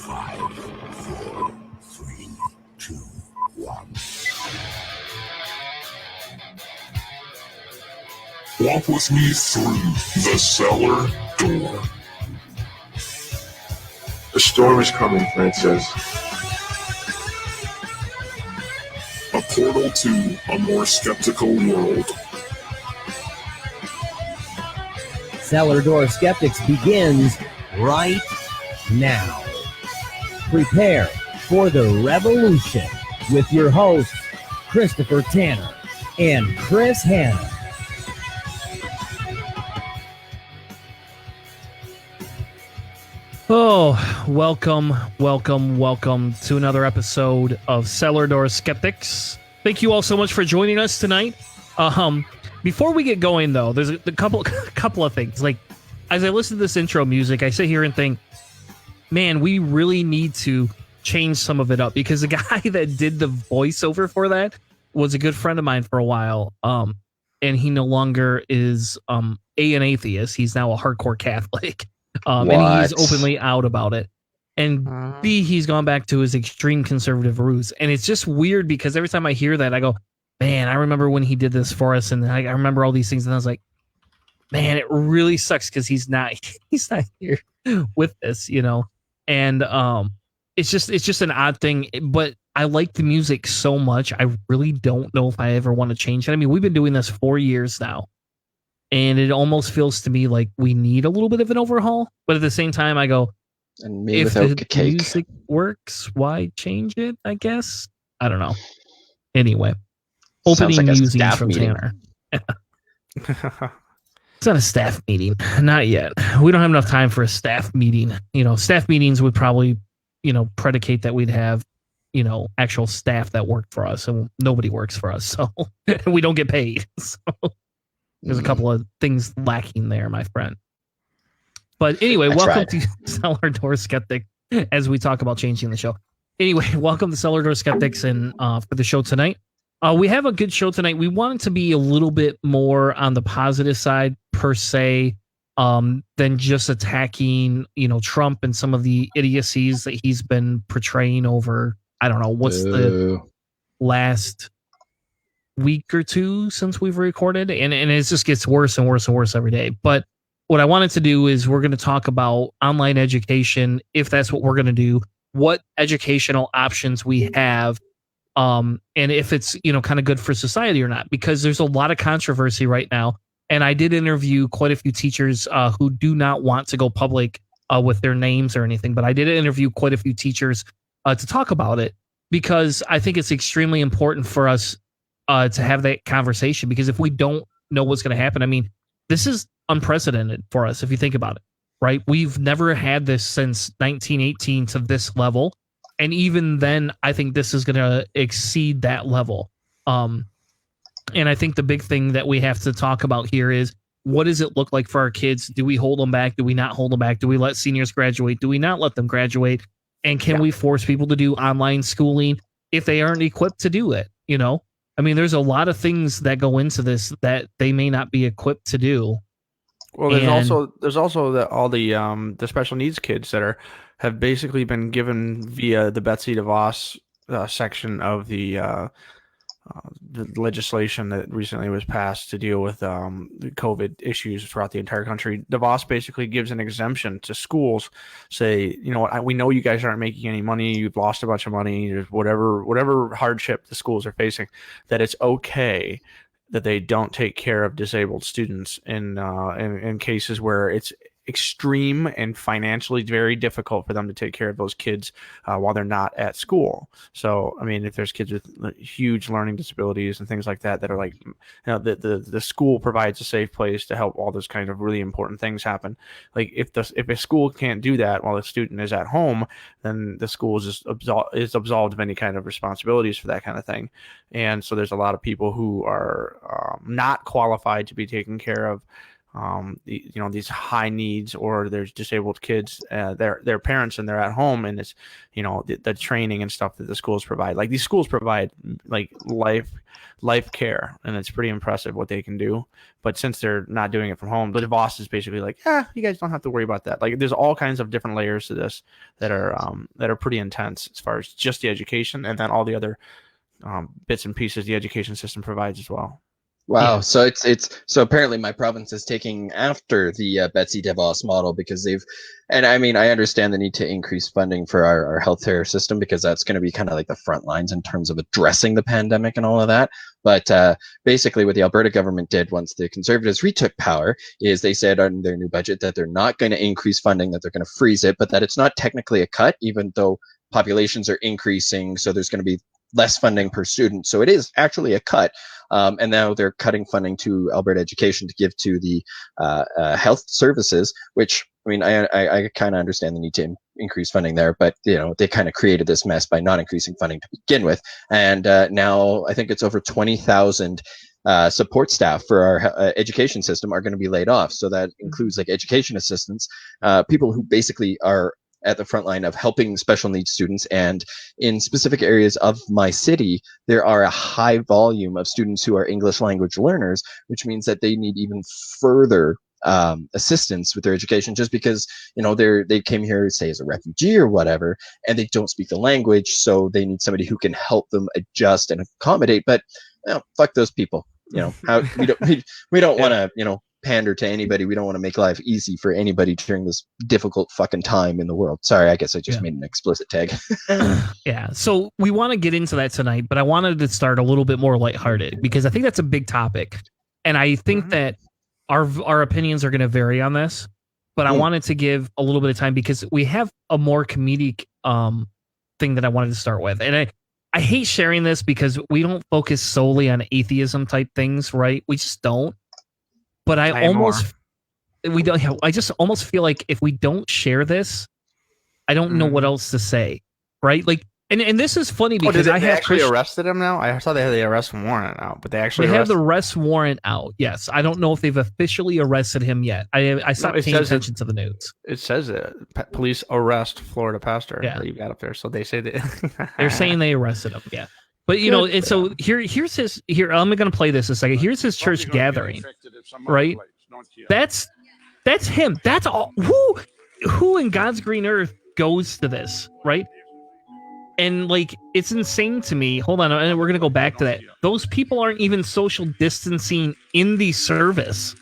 5, 4, 3, 2, 1. Walk with me through the cellar door. A storm is coming, Francis. A portal to a more skeptical world. Cellar Door Skeptics begins right now. Prepare for the revolution with your hosts, Christopher Tanner and Chris Hanna. Oh, welcome to another episode of Cellar Door Skeptics. Thank you all so much for joining us tonight. Before we get going, though, there's a couple of things. Like, as I listen to this intro music, I sit here and think, man, we really need to change some of it up, because the guy that did the voiceover for that was a good friend of mine for a while. And he no longer is an atheist. He's now a hardcore Catholic. And he's openly out about it. And B, he's gone back to his extreme conservative roots. And it's just weird because every time I hear that, I go, man, I remember when he did this for us. And I remember all these things. And I was like, man, it really sucks because he's not here with this, you know? And it's just an odd thing. But I like the music so much. I really don't know if I ever want to change it. I mean, we've been doing this 4 years now. And it almost feels to me like we need a little bit of an overhaul. But at the same time, I go, and me if without the cake. music works, why change it, I guess? I don't know. Anyway, opening Sounds like a musings staff from meeting. Tanner. It's not a staff meeting. Not yet. We don't have enough time for a staff meeting. You know, staff meetings would probably, predicate that we'd have, actual staff that work for us. And nobody works for us. So we don't get paid. So there's a couple of things lacking there, my friend. But anyway, welcome to Cellar Door Skeptic as we talk about changing the show. Anyway, welcome to Cellar Door Skeptics and for the show tonight. We have a good show tonight. We want it to be a little bit more on the positive side per se than just attacking, Trump and some of the idiocies that he's been portraying over, I don't know, what's the last week or two since we've recorded, and it just gets worse and worse and worse every day. But what I wanted to do is we're going to talk about online education, if that's what we're going to do, what educational options we have, and if it's kind of good for society or not, because there's a lot of controversy right now. And I did interview quite a few teachers who do not want to go public with their names or anything, but I did interview quite a few teachers to talk about it, because I think it's extremely important for us to have that conversation, because if we don't know what's going to happen, I mean, this is unprecedented for us if you think about it, right? We've never had this since 1918 to this level, and even then, I think this is going to exceed that level. And I think the big thing that we have to talk about here is, what does it look like for our kids? Do we hold them back? Do we not hold them back? Do we let seniors graduate? Do we not let them graduate? And can we force people to do online schooling if they aren't equipped to do it? I mean, there's a lot of things that go into this that they may not be equipped to do. Well, there's also all the special needs kids that have basically been given via the Betsy DeVos section of the legislation that recently was passed to deal with the COVID issues throughout the entire country. DeVos basically gives an exemption to schools. Say, we know you guys aren't making any money. You've lost a bunch of money. There's whatever hardship the schools are facing, that it's okay that they don't take care of disabled students in cases where it's extreme and financially very difficult for them to take care of those kids while they're not at school. So, I mean, if there's kids with huge learning disabilities and things like that are like, the school provides a safe place to help all those kind of really important things happen. Like if a school can't do that while the student is at home, then the school is absolved of any kind of responsibilities for that kind of thing. And so there's a lot of people who are not qualified to be taken care of these high needs, or there's disabled kids, their parents, and they're at home, and it's the training and stuff that the schools provide. Like these schools provide like life care, and it's pretty impressive what they can do. But since they're not doing it from home, the boss is basically like, you guys don't have to worry about that. Like there's all kinds of different layers to this that are pretty intense as far as just the education, and then all the other bits and pieces the education system provides as well. Wow. So so apparently my province is taking after the Betsy DeVos model, because and I mean, I understand the need to increase funding for our healthcare system, because that's going to be kind of like the front lines in terms of addressing the pandemic and all of that. But basically what the Alberta government did once the Conservatives retook power is they said on their new budget that they're not going to increase funding, that they're going to freeze it, but that it's not technically a cut, even though populations are increasing. So there's going to be less funding per student. So it is actually a cut. And now they're cutting funding to Alberta Education to give to the health services, which, I mean, I kind of understand the need to increase funding there, but, they kind of created this mess by not increasing funding to begin with. And now I think it's over 20,000 support staff for our education system are going to be laid off. So that includes like education assistants, people who basically are at the front line of helping special needs students. And in specific areas of my city, there are a high volume of students who are English language learners, which means that they need even further assistance with their education, just because, they came here, say, as a refugee or whatever, and they don't speak the language. So they need somebody who can help them adjust and accommodate. But fuck those people. We don't want to, pander to anybody. We don't want to make life easy for anybody during this difficult fucking time in the world. Sorry, I guess I just made an explicit tag. Yeah, so we want to get into that tonight, but I wanted to start a little bit more lighthearted, because I think that's a big topic, and I think that our opinions are going to vary on this, but I wanted to give a little bit of time because we have a more comedic thing that I wanted to start with. And I hate sharing this because we don't focus solely on atheism type things, right? We just don't. But I just almost feel like if we don't share this, I don't know what else to say, right? Like, and this is funny because they actually arrested him now. I saw they had the arrest warrant out, but they have the arrest warrant out. Yes, I don't know if they've officially arrested him yet. I stopped paying attention to the news. It says it. Police arrest Florida pastor. Yeah, you got up there. So they say they're saying they arrested him. Yeah. But and so here's his I'm going to play this a second. Here's his church gathering, right? That's him. That's all. Who in God's green earth goes to this, right? And like, it's insane to me. Hold on, and we're going to go back to that. Those people aren't even social distancing in the service.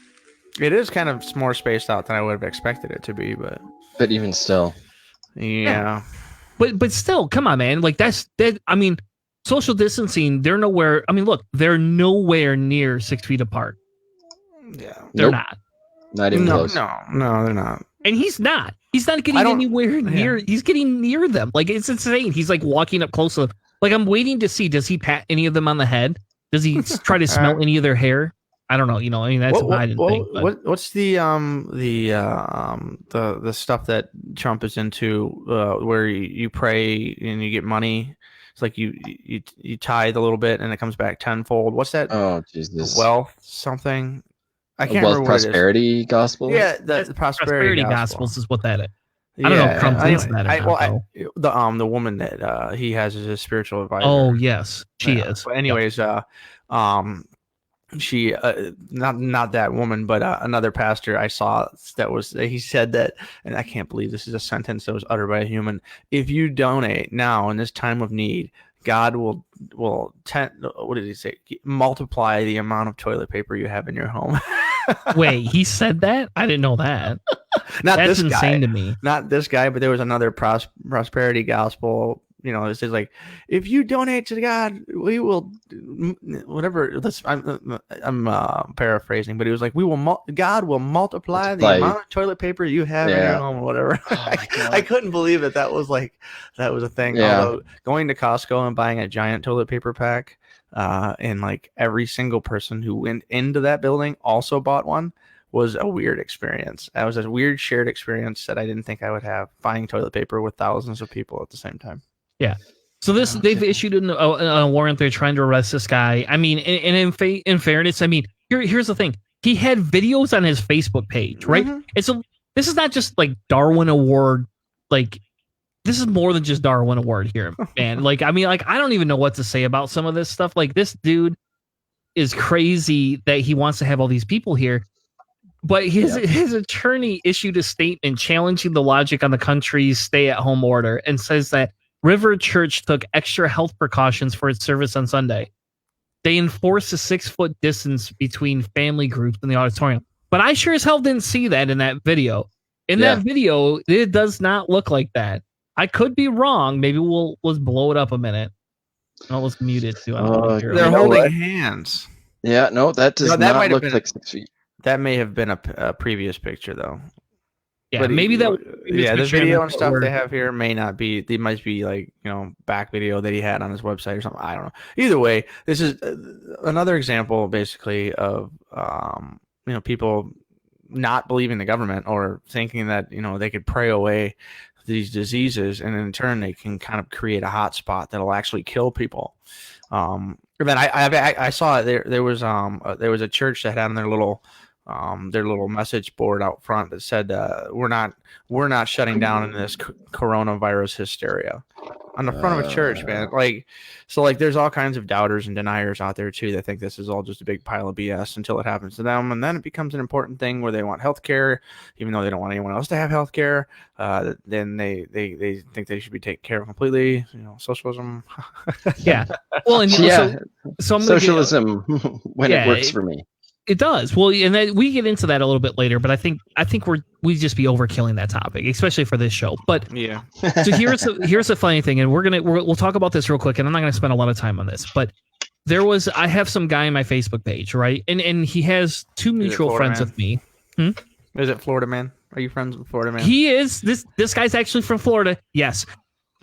It is kind of more spaced out than I would have expected it to be, but even still, yeah. But still, come on, man. Like that. I mean. Social distancing, they're nowhere. I mean, look, they're nowhere near 6 feet apart. Yeah, they're not. Not even close. No, they're not. And he's not. He's not getting anywhere near. Yeah. He's getting near them. Like, it's insane. He's like walking up close to them. Like, I'm waiting to see. Does he pat any of them on the head? Does he try to smell any of their hair? I don't know. I mean, that's what I didn't think. But. What's the stuff that Trump is into, where you pray and you get money? It's like you tithe a little bit and it comes back tenfold. What's that? Oh, Jesus. Wealth something. I can't remember prosperity gospel. Yeah, the prosperity gospels is what that is. I don't know if Trump thinks that. The woman that he has as a spiritual advisor. Oh yes, she is. But anyways, she not that woman, but another pastor I saw he said that, and I can't believe this is a sentence that was uttered by a human. If you donate now in this time of need, God will what did he say? Multiply the amount of toilet paper you have in your home. Wait, he said that? I didn't know that. That's insane to me. Not this guy, but there was another prosperity gospel. It says like, if you donate to God, we will, whatever. I'm paraphrasing, but it was like, God will multiply the amount of toilet paper you have in your home, or whatever. Oh I couldn't believe that was a thing. Yeah. Although going to Costco and buying a giant toilet paper pack, and like every single person who went into that building also bought one, was a weird experience. That was a weird shared experience that I didn't think I would have, buying toilet paper with thousands of people at the same time. Yeah. So they've issued a warrant. They're trying to arrest this guy. I mean, and in fairness, I mean, here's the thing. he had videos on his Facebook page, right? Mhm. And so this is not just like Darwin Award, like this is more than just Darwin Award here, man. Like, I mean, like, I don't even know what to say about some of this stuff. Like, this dude is crazy that he wants to have all these people here. But his attorney issued a statement challenging the logic on the country's stay-at-home order and says that River Church took extra health precautions for its service on Sunday. They enforced a 6-foot distance between family groups in the auditorium. But I sure as hell didn't see that in that video. In that video, it does not look like that. I could be wrong. Maybe let's blow it up a minute. Oh, let's mute it too. They're holding hands. Yeah, no, that does not look like 6 feet. That may have been a previous picture, though. Yeah, but maybe that. The video and stuff they have here may not be. They might be like back video that he had on his website or something. I don't know. Either way, this is another example, basically, of people not believing the government or thinking that they could pray away these diseases, and in turn they can kind of create a hot spot that'll actually kill people. And then I saw there was a church that had on their little message board out front that said we're not shutting down in this coronavirus hysteria on the front of a church, man. Like there's all kinds of doubters and deniers out there too that think this is all just a big pile of BS until it happens to them, and then it becomes an important thing where they want healthcare even though they don't want anyone else to have healthcare. Then they think they should be taken care of completely. Socialism. Yeah. Well, and so socialism when it works for me. It does. Well, and then we get into that a little bit later, but I think we just be overkilling that topic, especially for this show. But yeah. So here's the funny thing, and we'll talk about this real quick, and I'm not going to spend a lot of time on this, but I have some guy on my Facebook page, right? And he has two mutual friends with me. Is it Florida Man? Are you friends with Florida Man? He is. This guy's actually from Florida. Yes.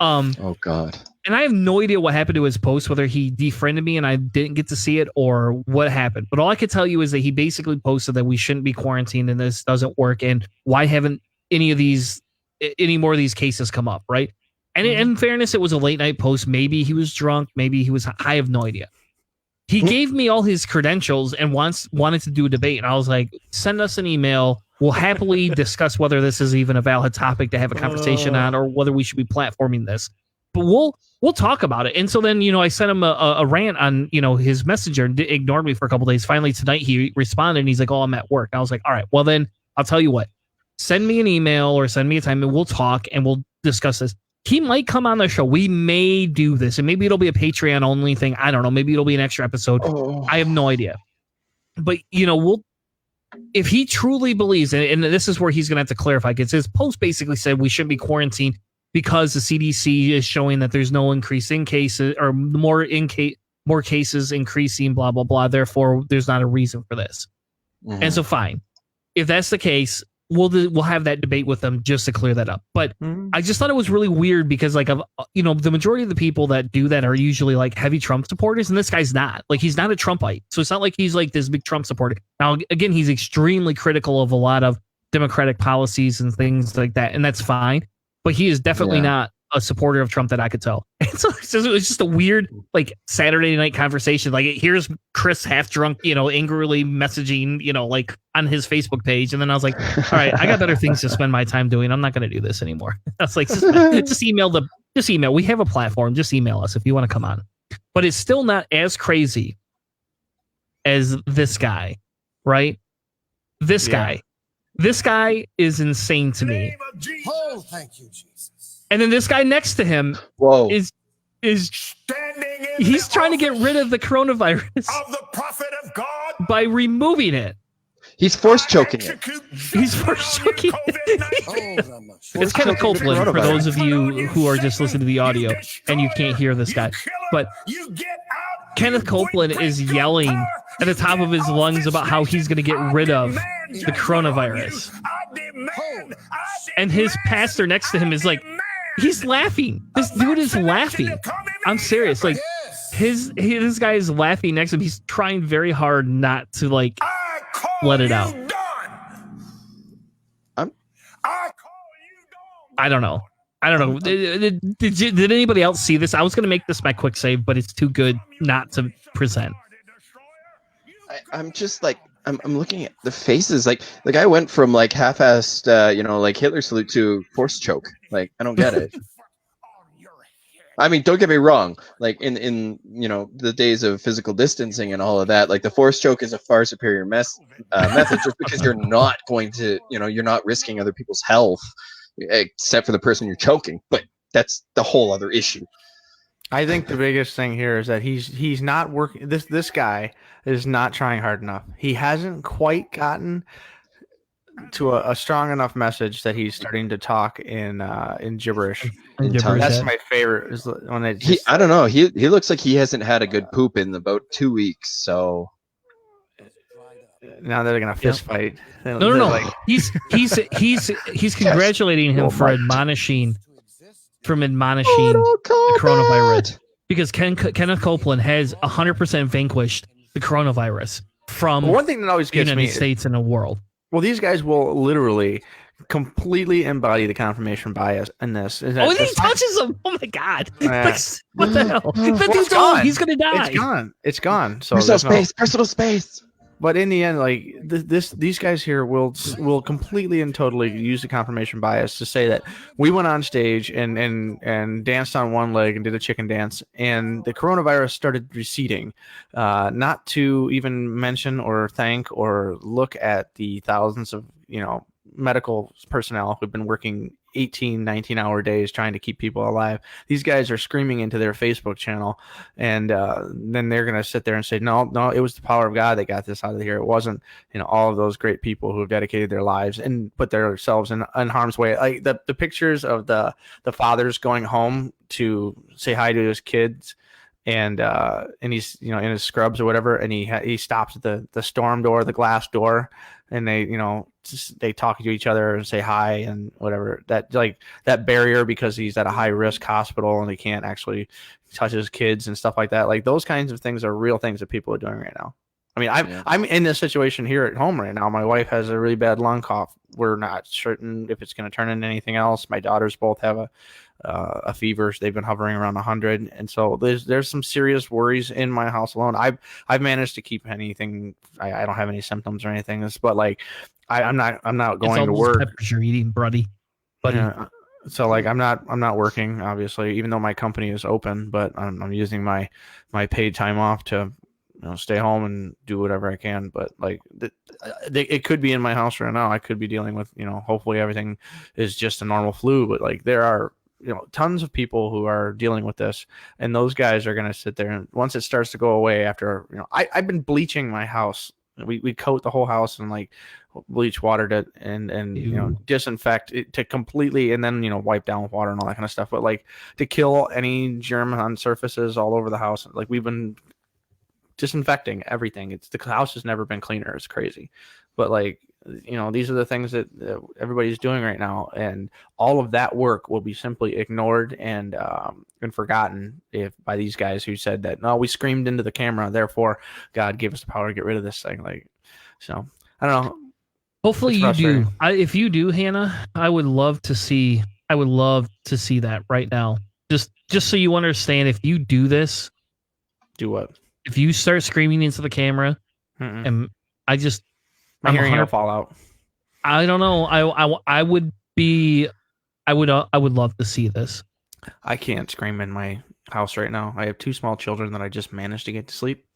Oh God. And I have no idea what happened to his post, whether he defriended me and I didn't get to see it or what happened. But all I could tell you is that he basically posted that we shouldn't be quarantined and this doesn't work. And why haven't any more of these cases come up, right? And in fairness, it was a late night post. Maybe he was drunk. Maybe he was. I have no idea. He gave me all his credentials and wanted to do a debate. And I was like, send us an email. We'll happily discuss whether this is even a valid topic to have a conversation on or whether we should be platforming this. But we'll talk about it. And so then, I sent him a rant on, his messenger and ignored me for a couple of days. Finally, tonight he responded and he's like, oh, I'm at work. And I was like, all right, well then I'll tell you what, send me an email or send me a time and we'll talk and we'll discuss this. He might come on the show. We may do this and maybe it'll be a Patreon only thing. I don't know. Maybe it'll be an extra episode. I have no idea. But, if he truly believes, and this is where he's going to have to clarify, because his post basically said we shouldn't be quarantined because the CDC is showing that there's no increase in cases or more cases increasing, blah, blah, blah. Therefore, there's not a reason for this. And so fine. If that's the case, we'll have that debate with them just to clear that up. But I just thought it was really weird because the majority of the people that do that are usually like heavy Trump supporters. And this guy's not. Like, he's not a Trumpite. So it's not like he's like this big Trump supporter. Now, again, he's extremely critical of a lot of Democratic policies and things like that. And that's fine. But he is definitely not a supporter of Trump that I could tell. And so it was just a weird, Saturday night conversation. Like, here's Chris half drunk, angrily messaging, on his Facebook page. And then I was like, all right, I got better things to spend my time doing. I'm not going to do this anymore. I was like, just email. We have a platform. Just email us if you want to come on. But it's still not as crazy as this guy, right? This guy is insane to me. Oh, thank you, Jesus. And then this guy next to him is standing he's trying to get rid of the coronavirus of the prophet of God by removing it. He's force choking it. He's force choking it. It's Kenneth Copeland for those of you who are just listening to the audio and you can't hear this guy. But Kenneth Copeland is yelling at the top of his lungs about how he's going to get rid of the coronavirus. And his pastor next to him is like, he's laughing. This dude is laughing. I'm serious. Like, this guy is laughing next to him. He's trying very hard not to let it out. I don't know. Did anybody else see this? I was going to make this my quick save, but it's too good not to present. I'm I'm looking at the faces. Like the guy went from like half-assed, like Hitler salute to force choke. Like I don't get it. I mean, don't get me wrong. Like in the days of physical distancing and all of that, like the force choke is a far superior method, just because you're not going to, you're not risking other people's health, except for the person you're choking. But that's the whole other issue. I think the biggest thing here is that he's not working. This guy is not trying hard enough. He hasn't quite gotten to a strong enough message that he's starting to talk in gibberish. That's my favorite. Is when I don't know. He looks like he hasn't had a good poop in about 2 weeks. So now they're gonna fist fight. No. Like, he's congratulating him for admonishing the coronavirus, because Kenneth Copeland has 100% vanquished the coronavirus from one thing that always gets the United States and the world. Well, these guys will literally completely embody the confirmation bias in this. He touches him. Oh my god! What the hell? That dude's old. He's gonna die. It's gone. So personal space. But in the end, like these guys here will completely and totally use the confirmation bias to say that we went on stage and danced on one leg and did a chicken dance, and the coronavirus started receding. Not to even mention or thank or look at the thousands of medical personnel who've been working 18, 19-hour days trying to keep people alive. These guys are screaming into their Facebook channel, and then they're going to sit there and say, no, it was the power of God that got this out of here. It wasn't, all of those great people who have dedicated their lives and put themselves in harm's way. Like the pictures of the fathers going home to say hi to his kids, and he's in his scrubs or whatever, and he stops at the storm door, the glass door, and they talk to each other and say hi and whatever. That barrier, because he's at a high risk hospital and he can't actually touch his kids and stuff like that. Like those kinds of things are real things that people are doing right now. I mean, I'm in this situation here at home right now. My wife has a really bad lung cough. We're not certain if it's going to turn into anything else. My daughters both have a fever. They've been hovering around 100, and so there's some serious worries in my house alone. I've managed to keep anything. I don't have any symptoms or anything. But like I'm not going to work. Peppers you're eating, buddy. Yeah. So like I'm not working, obviously, even though my company is open. But I'm using my paid time off to stay home and do whatever I can. But like it could be in my house right now. I could be dealing with hopefully everything is just a normal flu. But like there are tons of people who are dealing with this, and those guys are going to sit there, and once it starts to go away after, I've been bleaching my house. We coat the whole house and like bleach watered it and disinfect it to completely, and then wipe down with water and all that kind of stuff. But like to kill any germ on surfaces all over the house, like we've been disinfecting everything. The house has never been cleaner. It's crazy. But like these are the things that everybody's doing right now, and all of that work will be simply ignored and forgotten by these guys who said that, no, we screamed into the camera, therefore God gave us the power to get rid of this thing. Like, so I don't know. Hopefully you do. If you do, Hannah, I would love to see that right now. Just so you understand, if you do this, do what? If you start screaming into the camera, and my hearing will fall out. I don't know. I would love to see this. I can't scream in my house right now. I have 2 small children that I just managed to get to sleep.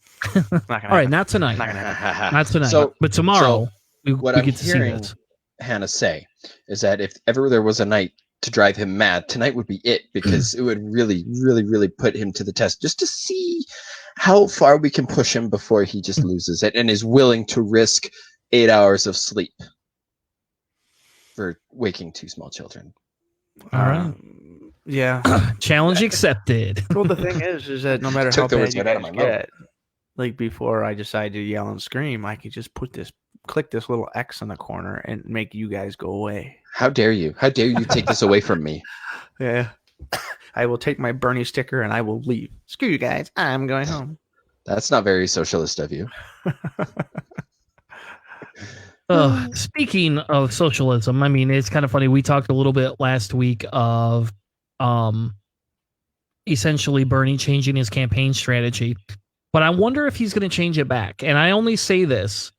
Not tonight. Not tonight. But tomorrow, we get to see this. Hannah say is that if ever there was a night to drive him mad, tonight would be it, because it would really, really, really put him to the test, just to see how far we can push him before he just loses it and is willing to risk 8 hours of sleep for waking 2 small children. All right. Yeah. Challenge accepted. Well, the thing is that no matter how bad you guys get, like before I decide to yell and scream, I could just click this little X in the corner and make you guys go away. How dare you? How dare you take this away from me? Yeah. I will take my Bernie sticker and I will leave. Screw you guys. I'm going home. That's not very socialist of you. Speaking of socialism, I mean, it's kind of funny. We talked a little bit last week of essentially Bernie changing his campaign strategy, but I wonder if he's going to change it back. And I only say this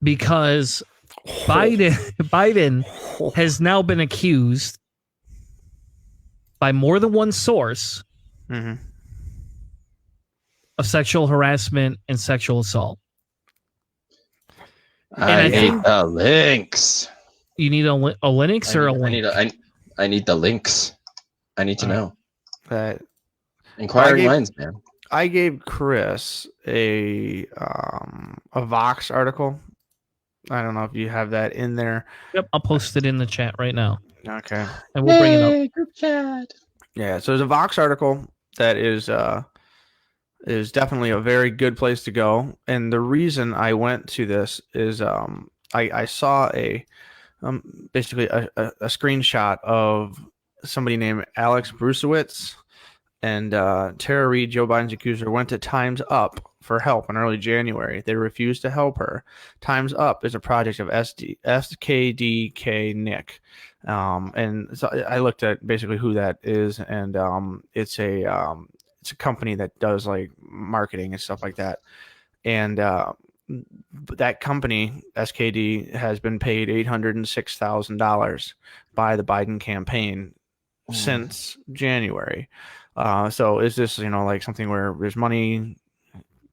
because Biden has now been accused by more than one source Mhm. of sexual harassment and sexual assault. I think- need the links. You need a Linux or a link? I need the links. I need to know. That Inquiring gave- minds, man. I gave Chris a Vox article. I don't know if you have that in there. Yep, I'll post it in the chat right now, Okay. and we'll bring it up. Yay, group chat. Yeah, so there's a Vox article that is definitely a very good place to go. And the reason I went to this is I saw basically a screenshot of somebody named Alex Brusewitz and Tara Reid, Joe Biden's accuser, went to Time's Up for help in early January. They refused to help her. Time's Up is a project of SKDK Nick. And so I looked at basically who that is, and it's a company that does like marketing and stuff like that. And that company, SKD, has been paid $806,000 by the Biden campaign since January. So is this, like something where there's money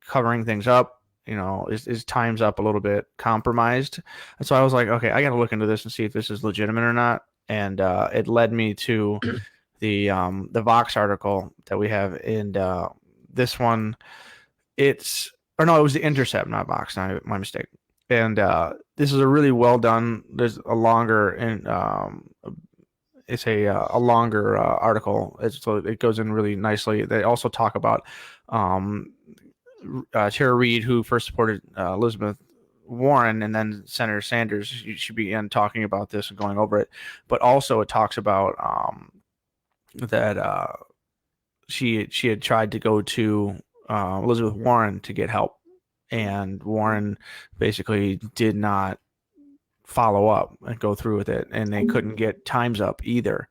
covering things up? Is Time's Up a little bit compromised? And so I was like, okay, I got to look into this and see if this is legitimate or not. And it led me to the Vox article that we have. And this one, it was the Intercept, not Vox. My mistake. And this is a really well done. There's a longer and it's a longer article. So it goes in really nicely. They also talk about Tara Reid, who first supported Elizabeth Warren, and then Senator Sanders. She began talking about this and going over it. But also it talks about that she had tried to go to Elizabeth Warren to get help, and Warren basically did not follow up and go through with it, and they couldn't get Time's Up either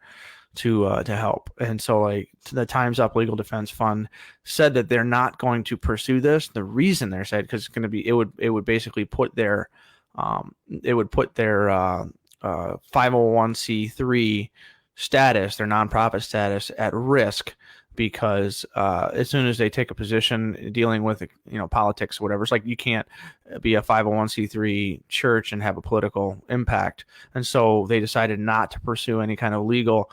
to help. And so like the Time's Up Legal Defense Fund said that they're not going to pursue this. The reason they're said, because it's going to be, it would basically put their 501c3 status, their nonprofit status, at risk, because as soon as they take a position dealing with politics or whatever, it's like you can't be a 501c3 church and have a political impact. And so they decided not to pursue any kind of legal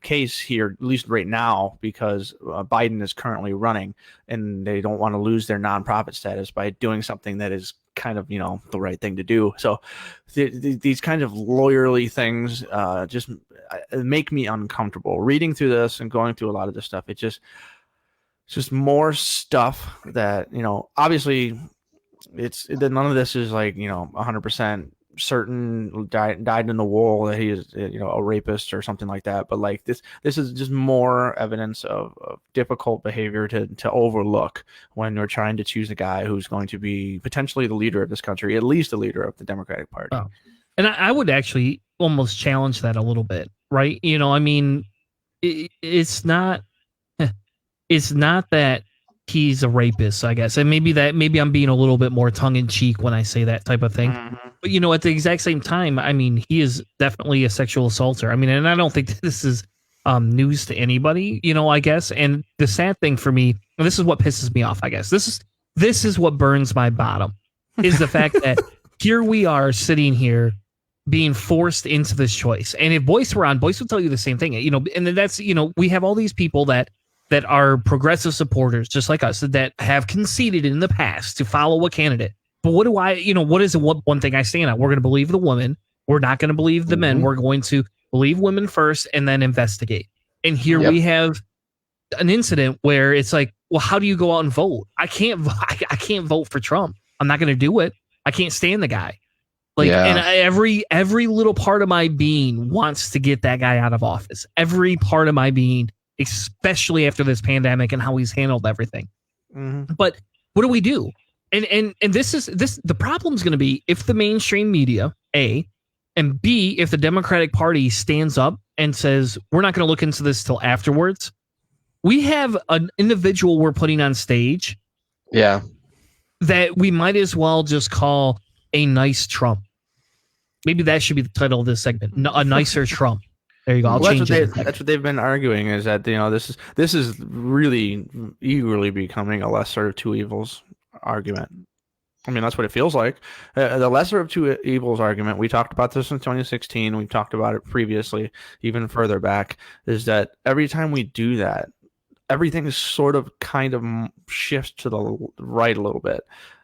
case here, at least right now, because Biden is currently running, and they don't want to lose their nonprofit status by doing something that is kind of the right thing to do. So these kinds of lawyerly things just make me uncomfortable reading through this and going through a lot of this stuff. It's just more stuff that obviously none of this is like 100% certain died in the wool that he is a rapist or something like that, but like this is just more evidence of difficult behavior to overlook when you're trying to choose a guy who's going to be potentially the leader of this country, at least the leader of the Democratic Party. Oh. And I would actually almost challenge that a little bit, right? I mean, it's not that he's a rapist, I guess, and maybe I'm being a little bit more tongue in cheek when I say that type of thing. Mm-hmm. But at the exact same time, I mean, he is definitely a sexual assaulter. I mean, and I don't think this is news to anybody, I guess. And the sad thing for me, and this is what pisses me off, I guess. This is what burns my bottom, is the fact that here we are sitting here being forced into this choice. And if Boyce were on, Boyce would tell you the same thing, and that's, we have all these people that are progressive supporters, just like us, that have conceded in the past to follow a candidate. But what do what is one thing I stand on? We're going to believe the woman. We're not going to believe the men. We're going to believe women first and then investigate. And here we have an incident where it's like, well, how do you go out and vote? I can't vote for Trump. I'm not going to do it. I can't stand the guy. And every little part of my being wants to get that guy out of office. Every part of my being, especially after this pandemic and how he's handled everything. Mm-hmm. But what do we do? And the problem is going to be if the mainstream media, A, and B, if the Democratic Party stands up and says, we're not going to look into this till afterwards. We have an individual we're putting on stage. Yeah. That we might as well just call a nice Trump. Maybe that should be the title of this segment. A nicer Trump. There you go. I'll Well, change it. that's what they've been arguing, is that this is really eagerly becoming a lesser of two evils argument. I mean, that's what it feels like. The lesser of two evils argument, we talked about this in 2016. We talked about it previously, even further back, is that every time we do that, everything is sort of kind of shifts to the right a little bit.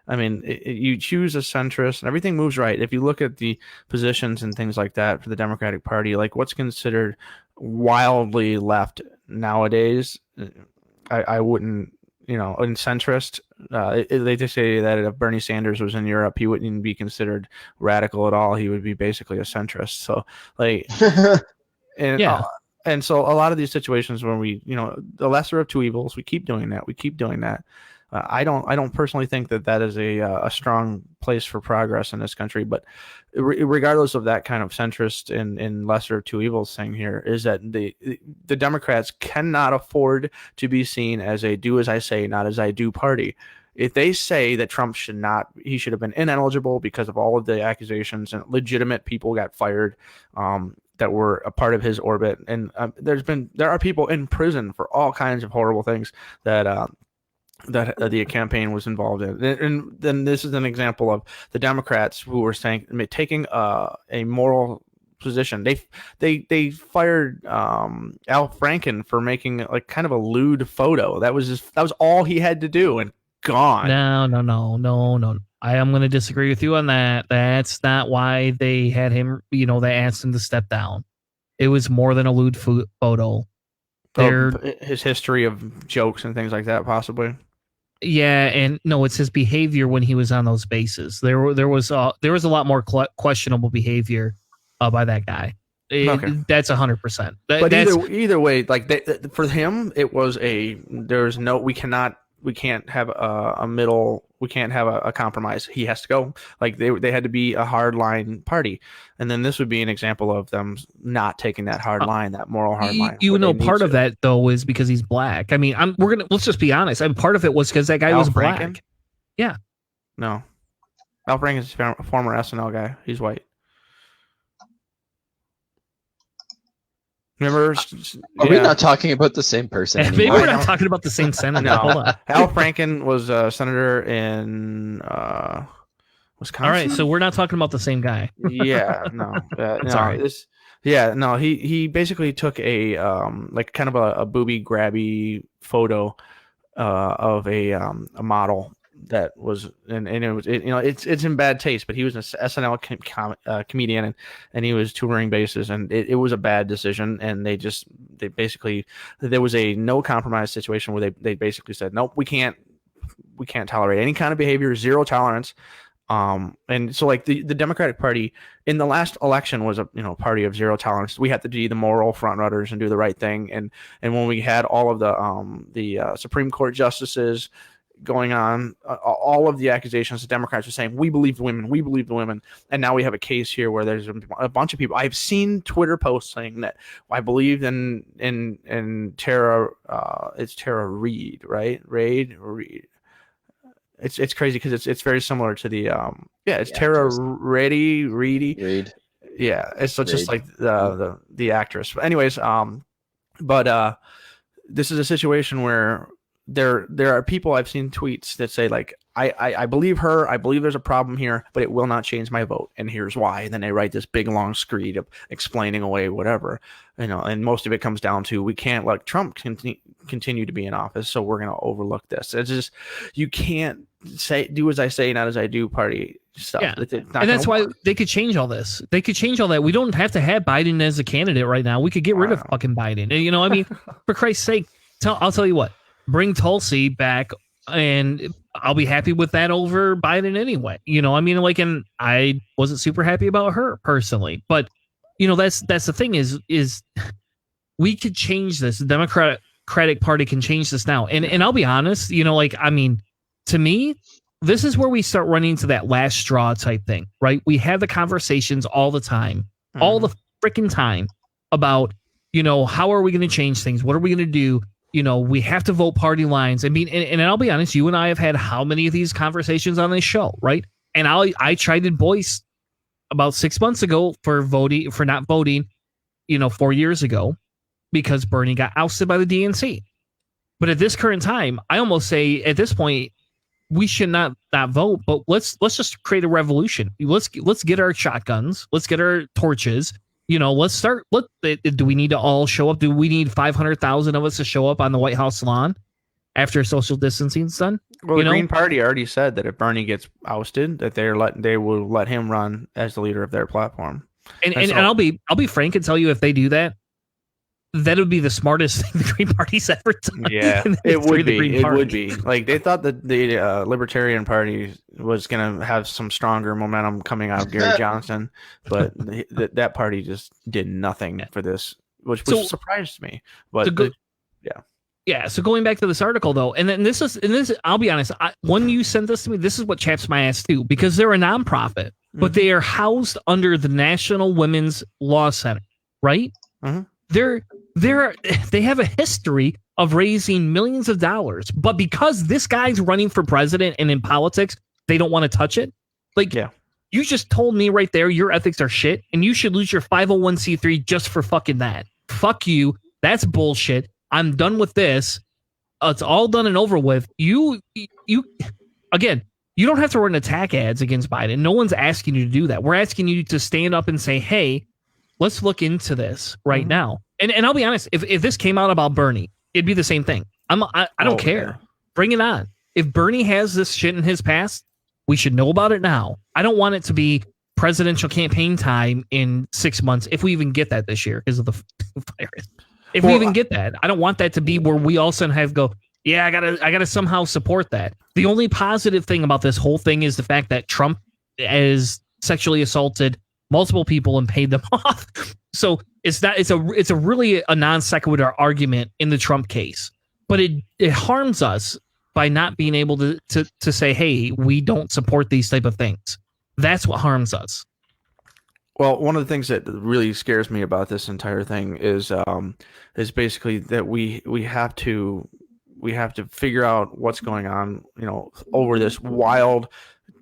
I mean, you choose a centrist and everything moves right. If you look at the positions and things like that for the Democratic Party, like what's considered wildly left nowadays, I wouldn't, in centrist, they just say that if Bernie Sanders was in Europe, he wouldn't be considered radical at all. He would be basically a centrist. So like, and so a lot of these situations when we, the lesser of two evils, we keep doing that. I don't personally think that is a strong place for progress in this country. But regardless of that kind of centrist and lesser of two evils thing here, is that the Democrats cannot afford to be seen as a do as I say, not as I do party. If they say that Trump should have been ineligible because of all of the accusations and legitimate people got fired that were a part of his orbit, and there are people in prison for all kinds of horrible things that the campaign was involved in. And then this is an example of the Democrats who were taking a moral position. They fired Al Franken for making like kind of a lewd photo. That was all he had to do, and gone. No. I am going to disagree with you on that. That's not why they had him. They asked him to step down. It was more than a lewd photo. His history of jokes and things like that, possibly. Yeah, and no, it's his behavior when he was on those bases. There was a lot more questionable behavior by that guy. That's 100%. But either way, like for him, it was we can't have a middle. We can't have a compromise. He has to go. Like they had to be a hard line party, and then this would be an example of them not taking that hard line, that moral hard line. Part of that though is because he's black. I mean, let's just be honest. Part of it was because that guy was black. Yeah. No, Al Franken is a former SNL guy. He's white. Remember? Are we not talking about the same person anymore? Maybe we're not talking about the same senator. No. Hold on. Al Franken was a senator in Wisconsin. All right, so we're not talking about the same guy. Yeah, no. Sorry. He basically took a like kind of a booby grabby photo of a model that was, and it was, it's in bad taste, but he was an SNL comedian and he was touring bases, and it was a bad decision. And there was a no compromise situation where they basically said, nope, we can't tolerate any kind of behavior, zero tolerance. And so like the Democratic Party in the last election was a party of zero tolerance. We had to be the moral front runners and do the right thing. And when we had all of the Supreme Court justices going on, all of the accusations, the Democrats were saying, we believe the women. And now we have a case here where there's a bunch of people. I've seen Twitter posts saying that I believe in Tara, it's Tara Reid, right? Reid. It's crazy because it's very similar to the it's Tara Reid. Yeah, it's just like the actress. But anyways, this is a situation where there are people, I've seen tweets that say like, I believe her, I believe there's a problem here, but it will not change my vote, and here's why. And then they write this big long screed of explaining away whatever, and most of it comes down to, we can't let Trump continue to be in office, so we're going to overlook this. It's just, you can't say do as I say, not as I do party stuff. Yeah. And that's why they could change all this. They could change all that. We don't have to have Biden as a candidate right now. We could get rid of fucking Biden. For Christ's sake, I'll tell you what, bring Tulsi back, and I'll be happy with that over Biden anyway. And I wasn't super happy about her personally, but that's the thing is we could change this. The Democratic Party can change this now. And I'll be honest, to me, this is where we start running into that last straw type thing, right? We have the conversations all the time, all the freaking time about, how are we going to change things? What are we going to do? We have to vote party lines. And I'll be honest, you and I have had how many of these conversations on this show, right? And I tried to voice about 6 months ago for not voting, 4 years ago, because Bernie got ousted by the DNC. But at this current time, I almost say at this point, we should not vote, but let's just create a revolution. Let's get our shotguns. Let's get our torches. Let's start. Do we need to all show up? Do we need 500,000 of us to show up on the White House lawn after social distancing's done? Well, the Green Party already said that if Bernie gets ousted, that they will let him run as the leader of their platform. And I'll be frank and tell you, if they do that, that would be the smartest thing the Green Party's ever done. Yeah, it would be. It would be. Like, they thought that the Libertarian Party was going to have some stronger momentum coming out of Gary Johnson, but that party just did nothing for this, which surprised me. But yeah. So going back to this article though, and this, I'll be honest, when you sent this to me, this is what chaps my ass too, because they're a nonprofit, but they are housed under the National Women's Law Center, right? Mm-hmm. They have a history of raising millions of dollars, but because this guy's running for president and in politics, they don't want to touch it. Like, you just told me right there, your ethics are shit, and you should lose your 501c3 just for fucking that. Fuck you. That's bullshit. I'm done with this. It's all done and over with. You again, you don't have to run attack ads against Biden. No one's asking you to do that. We're asking you to stand up and say, hey, let's look into this right now. And I'll be honest, if this came out about Bernie, it'd be the same thing. I don't care. Yeah. Bring it on. If Bernie has this shit in his past, we should know about it now. I don't want it to be presidential campaign time in 6 months, if we even get that this year because of the virus. If we even get that, I don't want that to be where we all of a sudden have go, yeah, I gotta somehow support that. The only positive thing about this whole thing is the fact that Trump has sexually assaulted multiple people and paid them off. So it's a really a non sequitur argument in the Trump case, but it harms us by not being able to say, hey, we don't support these type of things. That's what harms us. Well, one of the things that really scares me about this entire thing is basically that we have to figure out what's going on, over this wild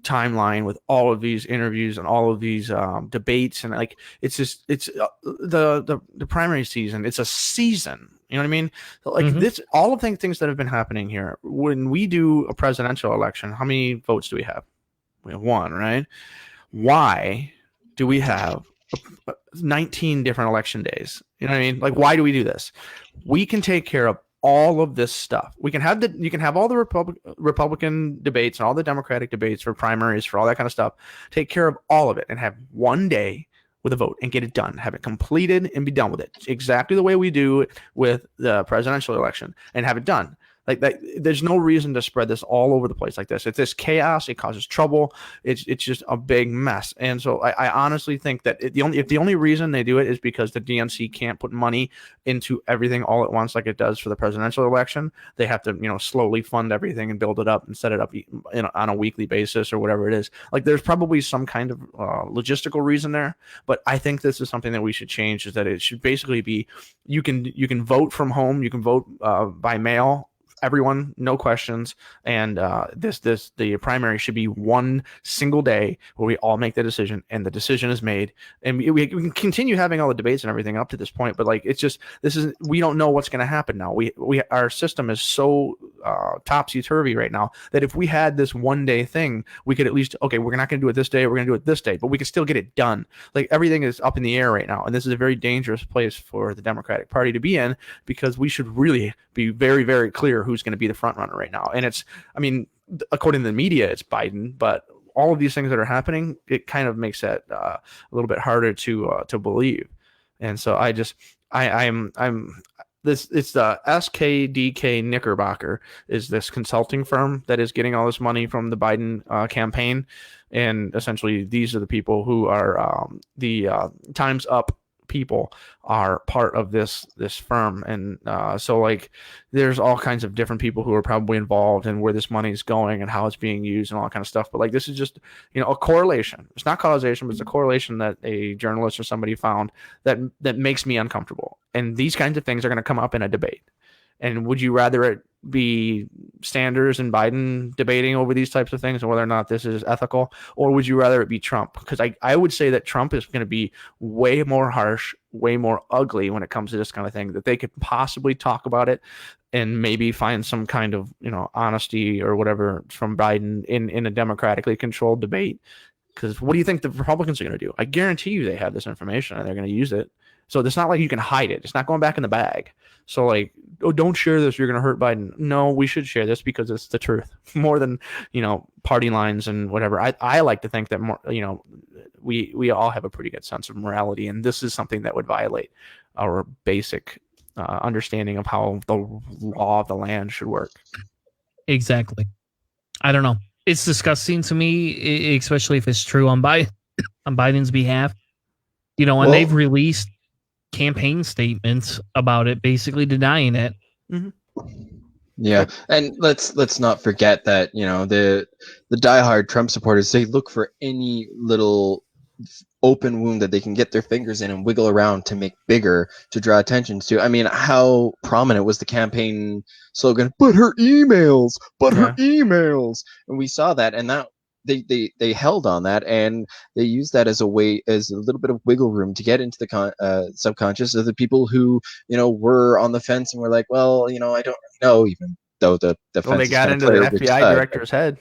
timeline with all of these interviews and all of these debates, and like it's the primary season. It's a season. You know what I mean? Like this, all of the things that have been happening here. When we do a presidential election, how many votes do we have? We have one, right? Why do we have 19 different election days? You know what I mean? Like, why do we do this? We can take care of all of this stuff. You can have all the Republican debates and all the Democratic debates for primaries, for all that kind of stuff. Take care of all of it and have one day with a vote and get it done. Have it completed and be done with it. Exactly the way we do with the presidential election, and have it done. Like that, there's no reason to spread this all over the place like this. It's this chaos. It causes trouble. It's just a big mess. And so I honestly think that the only reason they do it is because the DNC can't put money into everything all at once like it does for the presidential election. They have to slowly fund everything and build it up and set it up on a weekly basis or whatever it is. Like, there's probably some kind of logistical reason there, but I think this is something that we should change. Is that it should basically be you can vote from home. You can vote by mail. Everyone, no questions, and the primary should be one single day where we all make the decision, and the decision is made, and we can continue having all the debates and everything up to this point. But like, it's just we don't know what's going to happen now. Our system is so topsy turvy right now that if we had this one day thing, we could at least we're not going to do it this day, we're going to do it this day, but we could still get it done. Like, everything is up in the air right now, and this is a very dangerous place for the Democratic Party to be in, because we should really be very, very clear who's going to be the front runner right now. And according to the media, it's Biden, but all of these things that are happening, it kind of makes that a little bit harder to believe. And so it's the SKDK Knickerbocker is this consulting firm that is getting all this money from the Biden campaign. And essentially these are the people who are the Time's Up people are part of this firm. And so like, there's all kinds of different people who are probably involved in where this money is going and how it's being used and all that kind of stuff. But like, this is just a correlation. It's not causation, but it's a correlation that a journalist or somebody found that makes me uncomfortable. And these kinds of things are going to come up in a debate. And would you rather it be Sanders and Biden debating over these types of things and whether or not this is ethical, or would you rather it be Trump? Because I would say that Trump is going to be way more harsh, way more ugly when it comes to this kind of thing, that they could possibly talk about it and maybe find some kind of, honesty or whatever from Biden in a democratically controlled debate. Because what do you think the Republicans are going to do? I guarantee you they have this information and they're going to use it. So it's not like you can hide it. It's not going back in the bag. So like, oh, don't share this. You're going to hurt Biden. No, we should share this because it's the truth more than, party lines and whatever. I like to think that more, we all have a pretty good sense of morality. And this is something that would violate our basic understanding of how the law of the land should work. Exactly. I don't know. It's disgusting to me, especially if it's true on Biden's behalf. And they've released campaign statements about it, basically denying it. Mm-hmm. Yeah, and let's not forget that the diehard Trump supporters, they look for any little open wound that they can get their fingers in and wiggle around to make bigger, to draw attention to. I mean, how prominent was the campaign slogan? But her emails, and we saw that, and that they held on that, and they used that as a little bit of wiggle room to get into the subconscious of the people who were on the fence and were like, well, I don't really know, even though the fence they got into the FBI director's head.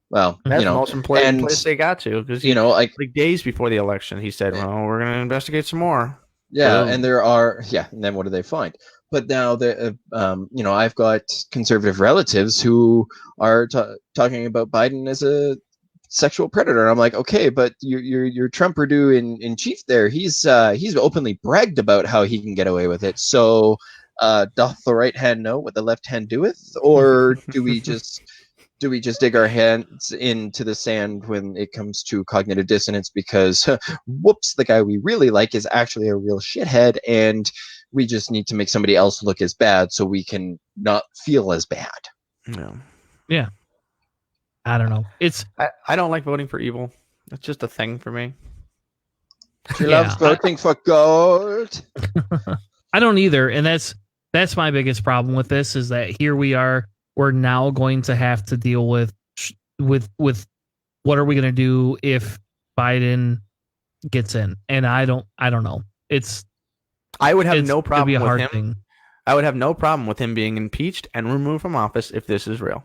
Well, that's the most important place they got to, because like days before the election, he said, "Well, we're going to investigate some more." Yeah, and and then what do they find? But now I've got conservative relatives who are talking about Biden as a sexual predator, and I'm like, okay, but your Trumper-do in chief there, he's openly bragged about how he can get away with it. So, doth the right hand know what the left hand doeth, or do we just dig our hands into the sand when it comes to cognitive dissonance? Because whoops, the guy we really like is actually a real shithead, and we just need to make somebody else look as bad so we can not feel as bad. Yeah. I don't know. I don't like voting for evil. It's just a thing for me. She loves voting for gold. I don't either, and that's my biggest problem with this, is that here we are. We're now going to have to deal with what are we going to do if Biden gets in, and I don't know. I would have no problem be a with hard him. Thing. I would have no problem with him being impeached and removed from office if this is real.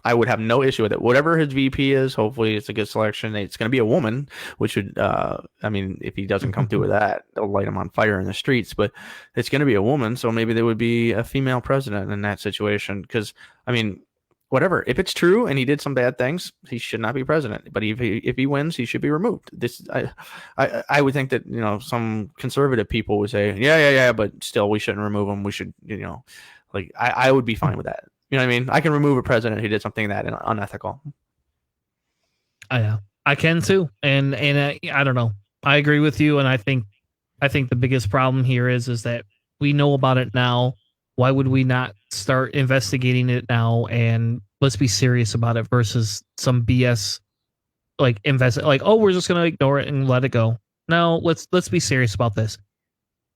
I would have no issue with it. Whatever his VP is, hopefully it's a good selection. It's going to be a woman, which would, if he doesn't come through with that, they'll light him on fire in the streets. But it's going to be a woman, so maybe there would be a female president in that situation. Because, whatever. If it's true and he did some bad things, he should not be president. But if he wins, he should be removed. I would think that some conservative people would say, yeah, but still we shouldn't remove him. We should, I would be fine with that. You know what I mean? I can remove a president who did something that unethical. I can too, and I don't know. I agree with you, and I think the biggest problem here is that we know about it now. Why would we not start investigating it now? And let's be serious about it versus some BS we're just gonna ignore it and let it go. No, let's be serious about this,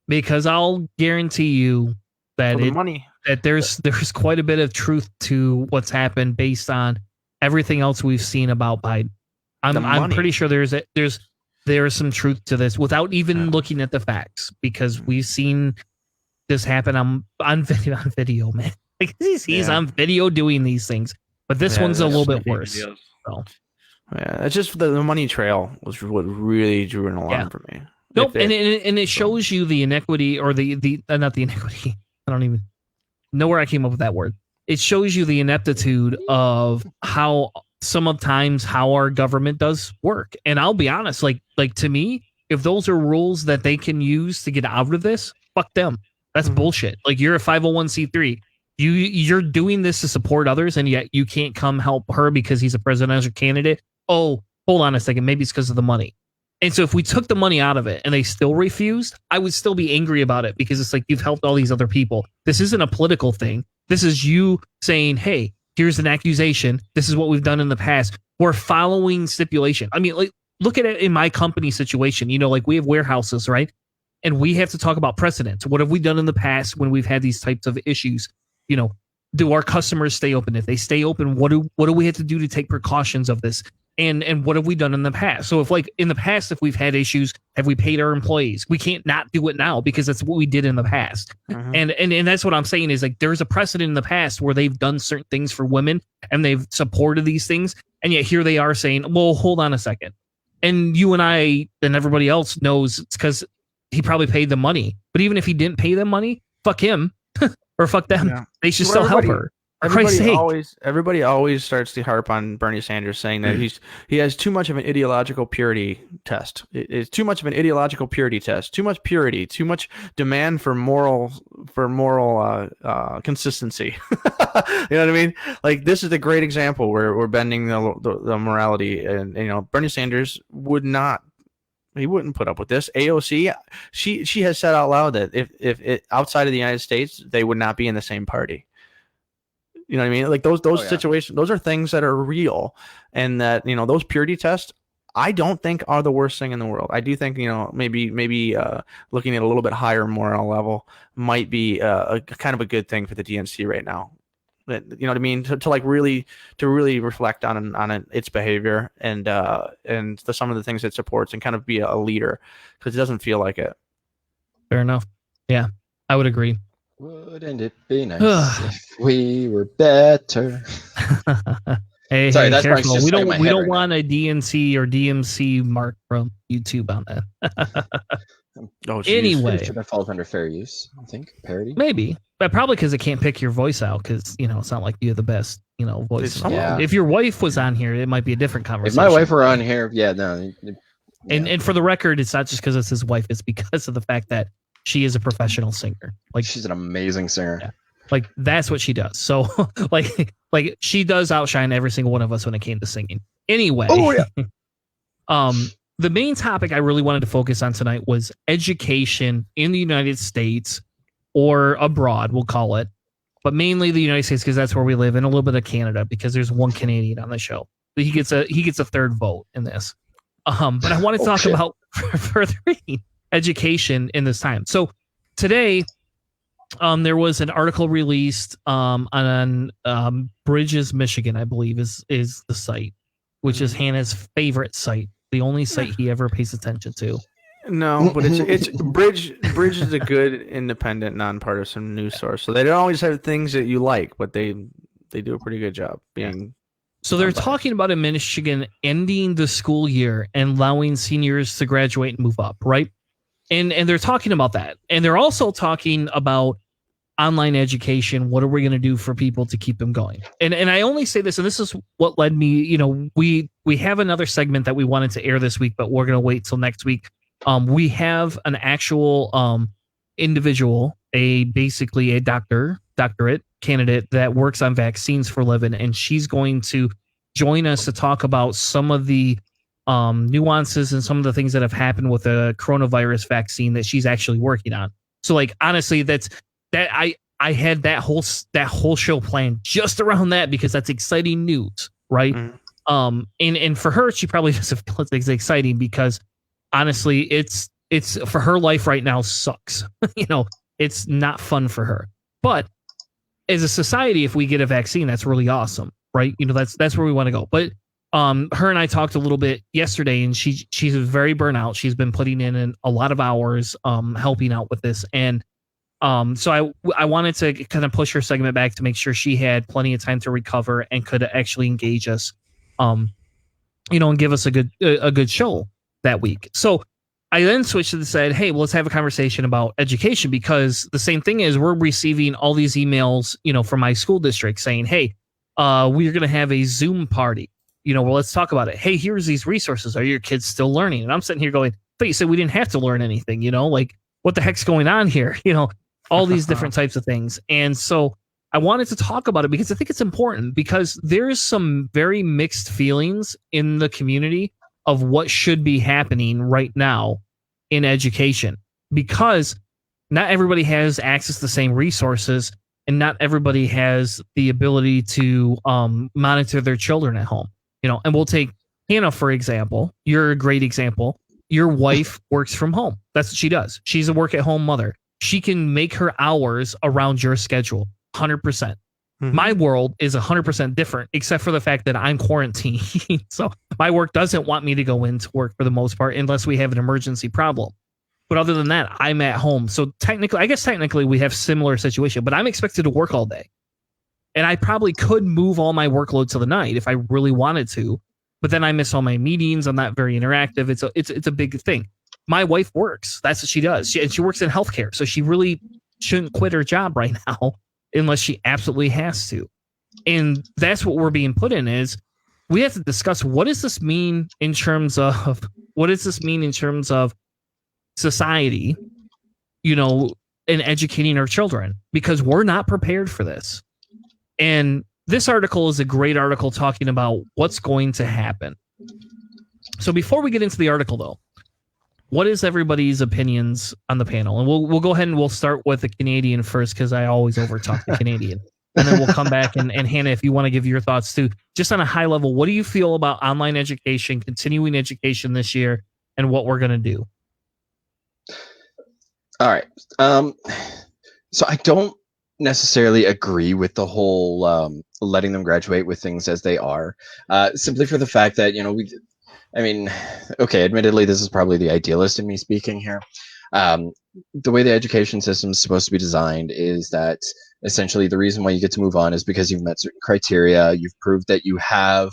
because I'll guarantee you that money. That there's quite a bit of truth to what's happened based on everything else we've seen about Biden. I'm pretty sure there is some truth to this without even looking at the facts, because we've seen this happen on video, man. Like he's on video doing these things, but this one's a little bit worse. So. Yeah, it's just the money trail was what really drew an alarm for me. Nope, and it shows you the inequity, or the not the inequity. I don't even know where I came up with that word. It shows you the ineptitude of how sometimes our government does work. And I'll be honest, like to me, if those are rules that they can use to get out of this, fuck them. That's bullshit. Like, you're a 501c3. You're doing this to support others, and yet you can't come help her because he's a presidential candidate. Oh, hold on a second. Maybe it's because of the money. And so if we took the money out of it and they still refused, I would still be angry about it, because it's like, you've helped all these other people. This isn't a political thing. This is you saying, hey, here's an accusation. This is what we've done in the past. We're following stipulation. I mean, like, look at it in my company situation. We have warehouses, right? And we have to talk about precedents. What have we done in the past when we've had these types of issues? do our customers stay open? If they stay open, what do we have to do to take precautions of this? And what have we done in the past? So if like in the past, if we've had issues, have we paid our employees? We can't not do it now because that's what we did in the past. And that's what I'm saying is like there's a precedent in the past where they've done certain things for women and they've supported these things. And yet here they are saying, well, hold on a second. And you and I and everybody else knows it's because he probably paid them money. But even if he didn't pay them money, fuck him or fuck them. Yeah. They should still help her. Everybody always starts to harp on Bernie Sanders, saying that he has too much of an ideological purity test. It's too much of an ideological purity test. Too much purity. Too much demand for moral consistency. You know what I mean? Like this is a great example where we're bending the morality, and you know Bernie Sanders would not. He wouldn't put up with this. AOC, she has said out loud that if it outside of the United States, they would not be in the same party. You know what I mean? Like those situations, those are things that are real, and that you know those purity tests, I don't think are the worst thing in the world. I do think you know maybe looking at a little bit higher moral level might be a kind of a good thing for the DNC right now. That you know what I mean to really reflect on its behavior and some of the things it supports and kind of be a leader because it doesn't feel like it. Fair enough. Yeah, I would agree. Wouldn't it be nice if we were better? Hey, sorry, hey, that's careful. We don't right want a DNC or DMC mark from YouTube on that. Anyway, that falls under fair use. I think parody. Maybe, but probably because it can't pick your voice out because you know it's not like you have the best voice. Yeah. If your wife was on here, it might be a different conversation. If my wife were on here, yeah, no. Yeah. And for the record, it's not just because it's his wife; it's because of the fact that she is a professional singer. Like she's an amazing singer. Yeah. Like that's what she does. So like she does outshine every single one of us when it came to singing. Anyway, the main topic I really wanted to focus on tonight was education in the United States or abroad, we'll call it, but mainly the United States because that's where we live, and a little bit of Canada because there's one Canadian on the show. He gets a third vote in this. But I want to talk about furthering education in this time. So today, there was an article released on Bridges, Michigan, I believe is the site, which is Hannah's favorite site, the only site he ever pays attention to. No, but it's Bridge is a good independent nonpartisan news source. So they don't always have things that you like, but they do a pretty good job being. So they're talking about in Michigan ending the school year and allowing seniors to graduate and move up, right? And they're talking about that. And they're also talking about online education. What are we going to do for people to keep them going? And I only say this, and this is what led me, we have another segment that we wanted to air this week, but we're going to wait till next week. We have an actual individual, basically a doctorate candidate that works on vaccines for a living, and she's going to join us to talk about some of the nuances and some of the things that have happened with the coronavirus vaccine that she's actually working on. So like, honestly, I had that whole show planned just around that because that's exciting news. Right. And for her, she probably doesn't feel it's exciting because honestly, it's for her life right now sucks. It's not fun for her, but as a society, if we get a vaccine, that's really awesome. Right. That's where we want to go. But her and I talked a little bit yesterday, and she's very burnout. She's been putting in a lot of hours helping out with this. And so I wanted to kind of push her segment back to make sure she had plenty of time to recover and could actually engage us, and give us a good show that week. So I then switched and said, hey, well, let's have a conversation about education, because the same thing is we're receiving all these emails, from my school district saying, hey, we're going to have a Zoom party. Well, let's talk about it. Hey, here's these resources. Are your kids still learning? And I'm sitting here going, but you said we didn't have to learn anything, like what the heck's going on here? All these different types of things. And so I wanted to talk about it because I think it's important, because there's some very mixed feelings in the community of what should be happening right now in education, because not everybody has access to the same resources, and not everybody has the ability to monitor their children at home. And we'll take Hannah, for example. You're a great example. Your wife works from home. That's what she does. She's a work at home mother. She can make her hours around your schedule 100%. My world is 100% different, except for the fact that I'm quarantined. So my work doesn't want me to go into work for the most part, unless we have an emergency problem. But other than that, I'm at home. So technically we have similar situation, but I'm expected to work all day. And I probably could move all my workload to the night if I really wanted to, but then I miss all my meetings. I'm not very interactive. It's a big thing. My wife works. That's what she does. She works in healthcare. So she really shouldn't quit her job right now unless she absolutely has to. And that's what we're being put in is we have to discuss what does this mean in terms of society, and educating our children, because we're not prepared for this. And this article is a great article talking about what's going to happen. So before we get into the article though, what is everybody's opinions on the panel? And we'll go ahead and we'll start with the Canadian first, because I always overtalk the Canadian. And then we'll come back and Hannah, if you want to give your thoughts too, just on a high level, what do you feel about online education, continuing education this year, and what we're going to do? All right. So I don't necessarily agree with the whole letting them graduate with things as they are, simply for the fact that, admittedly, this is probably the idealist in me speaking here. The way the education system is supposed to be designed is that essentially the reason why you get to move on is because you've met certain criteria, you've proved that you have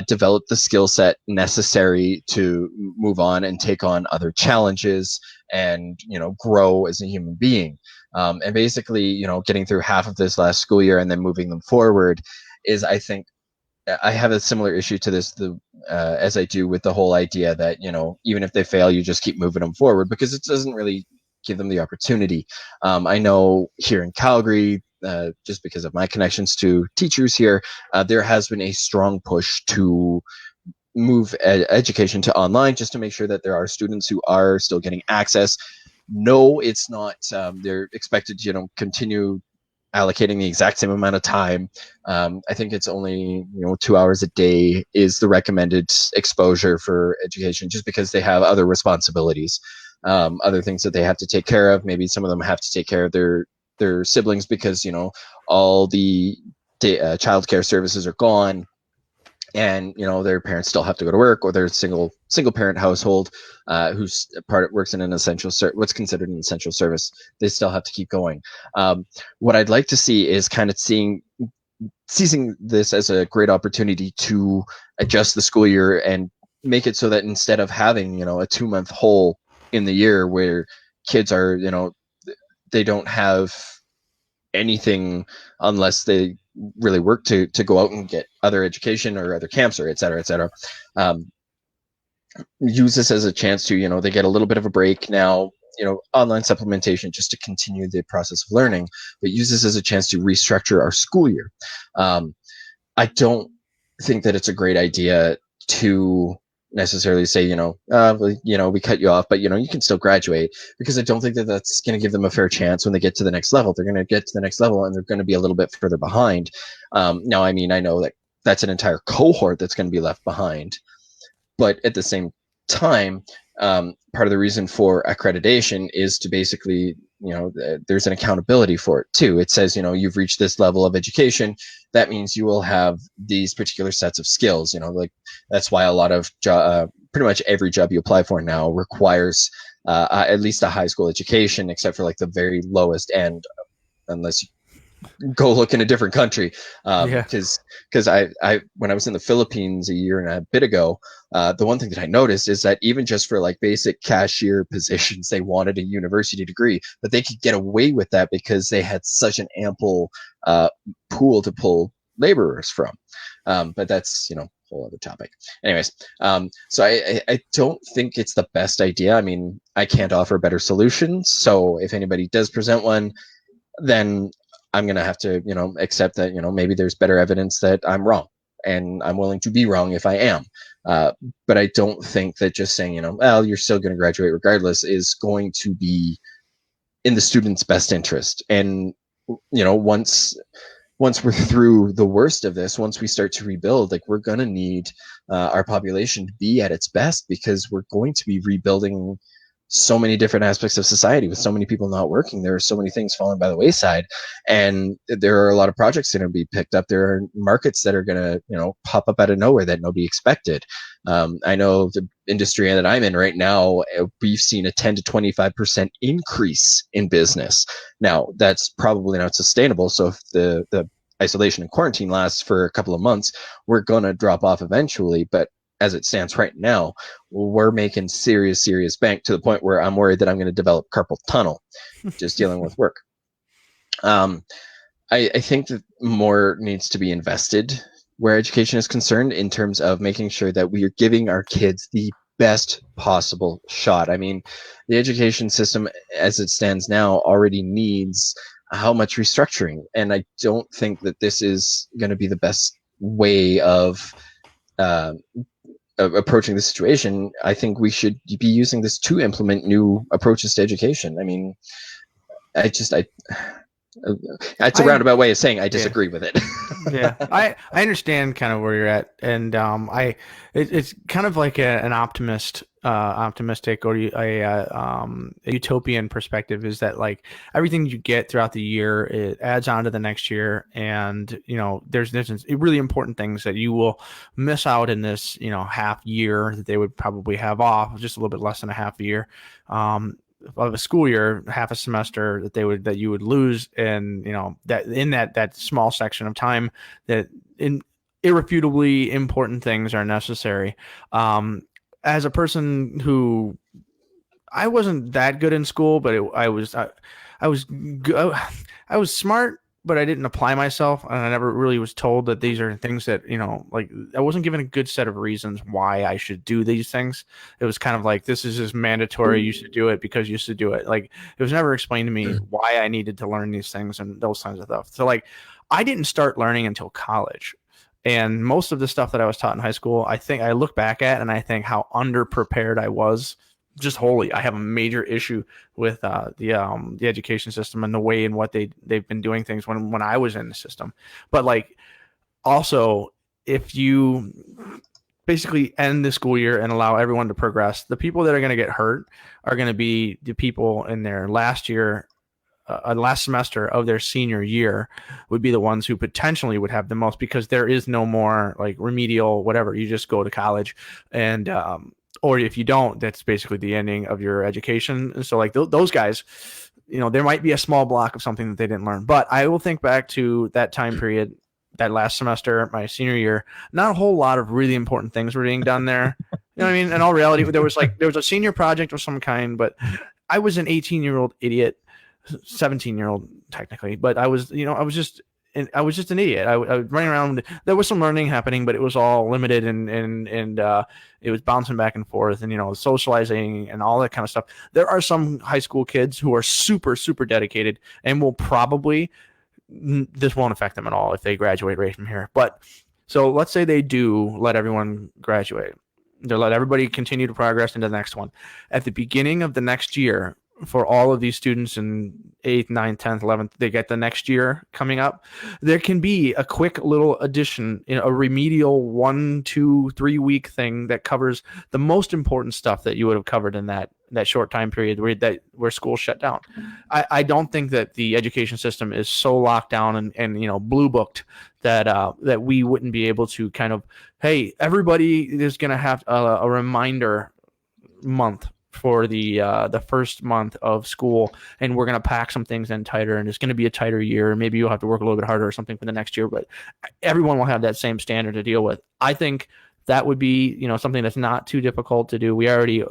developed the skill set necessary to move on and take on other challenges and, grow as a human being. And basically, getting through half of this last school year and then moving them forward is, I think, I have a similar issue to this as I do with the whole idea that, even if they fail, you just keep moving them forward, because it doesn't really give them the opportunity. I know here in Calgary, just because of my connections to teachers here, there has been a strong push to move education to online, just to make sure that there are students who are still getting access. No, it's not. They're expected to, continue allocating the exact same amount of time. I think it's only 2 hours a day is the recommended exposure for education, just because they have other responsibilities, other things that they have to take care of. Maybe some of them have to take care of their siblings because all the childcare services are gone, and their parents still have to go to work, or they're single parent household who's works in an essential what's considered an essential service. They still have to keep going. What I'd like to see is kind of seizing this as a great opportunity to adjust the school year and make it so that instead of having a 2-month hole in the year where kids are they don't have anything unless they really work to go out and get other education or other camps or et cetera, use this as a chance to, they get a little bit of a break now, online supplementation just to continue the process of learning, but use this as a chance to restructure our school year. I don't think that it's a great idea to necessarily say, we cut you off, but you can still graduate, because I don't think that that's going to give them a fair chance when they get to the next level. They're going to get to the next level and they're going to be a little bit further behind. Now, I know that that's an entire cohort that's going to be left behind, but at the same time, part of the reason for accreditation is to basically, there's an accountability for it too. It says, you've reached this level of education. That means you will have these particular sets of skills, like that's why a lot of pretty much every job you apply for now requires at least a high school education, except for like the very lowest end, unless you go look in a different country. Because I when I was in the Philippines a year and a bit ago, the one thing that I noticed is that even just for like basic cashier positions, they wanted a university degree, but they could get away with that because they had such an ample pool to pull laborers from. But that's a whole other topic. Anyways, so I don't think it's the best idea. I can't offer better solutions, so if anybody does present one, then I'm going to have to, accept that, maybe there's better evidence that I'm wrong, and I'm willing to be wrong if I am. But I don't think that just saying, well, you're still going to graduate regardless is going to be in the student's best interest. And, once we're through the worst of this, once we start to rebuild, like we're going to need our population to be at its best, because we're going to be rebuilding so many different aspects of society. With so many people not working, there are so many things falling by the wayside, and there are a lot of projects that are going to be picked up. There are markets that are going to pop up out of nowhere that nobody expected. I know the industry that I'm in right now, we've seen a 10 to 25% increase in business. Now that's probably not sustainable, so if the isolation and quarantine lasts for a couple of months, we're going to drop off eventually. But as it stands right now, we're making serious bank, to the point where I'm worried that I'm going to develop carpal tunnel just dealing with work. I think that more needs to be invested where education is concerned, in terms of making sure that we are giving our kids the best possible shot. I mean, the education system as it stands now already needs how much restructuring, and I don't think that this is going to be the best way of approaching the situation. I think we should be using this to implement new approaches to education. I mean, it's a roundabout way of saying I disagree with it. Yeah, I understand kind of where you're at, and it's kind of like an optimistic or a utopian perspective, is that like everything you get throughout the year, it adds on to the next year, and there's really important things that you will miss out in this half year that they would probably have off, just a little bit less than a half a year. Of a school year, half a semester that you would lose, and that in that small section of time, that irrefutably important things are necessary. As a person who, I wasn't that good in school, but I was smart, but I didn't apply myself, and I never really was told that these are things that, like I wasn't given a good set of reasons why I should do these things. It was kind of like, this is just mandatory. You should do it because you should do it. Like, it was never explained to me why I needed to learn these things and those kinds of stuff. So like, I didn't start learning until college. And most of the stuff that I was taught in high school, I think I look back at and I think how underprepared I was. Just wholly, I have a major issue with the education system and the way in what they've been doing things when I was in the system. But like, also, if you basically end the school year and allow everyone to progress, the people that are going to get hurt are going to be the people in their last semester of their senior year, would be the ones who potentially would have the most, because there is no more like remedial whatever. You just go to college, and or if you don't, that's basically the ending of your education. And so like those guys, there might be a small block of something that they didn't learn. But I will think back to that time period, that last semester, my senior year, not a whole lot of really important things were being done there. You know what I mean? In all reality, there was a senior project of some kind, but I was an 18-year-old idiot, 17-year-old technically, but I was just an idiot. I was running around. There was some learning happening, but it was all limited, and it was bouncing back and forth, and socializing and all that kind of stuff. There are some high school kids who are super, super dedicated and will probably, this won't affect them at all if they graduate right from here. But so let's say they do let everyone graduate. They'll let everybody continue to progress into the next one. At the beginning of the next year, for all of these students in 8th, 9th, 10th, 11th, they get the next year coming up, there can be a quick little addition, a remedial 1, 2, 3 week thing that covers the most important stuff that you would have covered in that short time period where school shut down. I don't think that the education system is so locked down and blue booked that we wouldn't be able to kind of, hey, everybody is going to have a reminder month for the first month of school, and we're going to pack some things in tighter, and it's going to be a tighter year. Maybe you'll have to work a little bit harder or something for the next year, but everyone will have that same standard to deal with. I think that would be something that's not too difficult to do. We already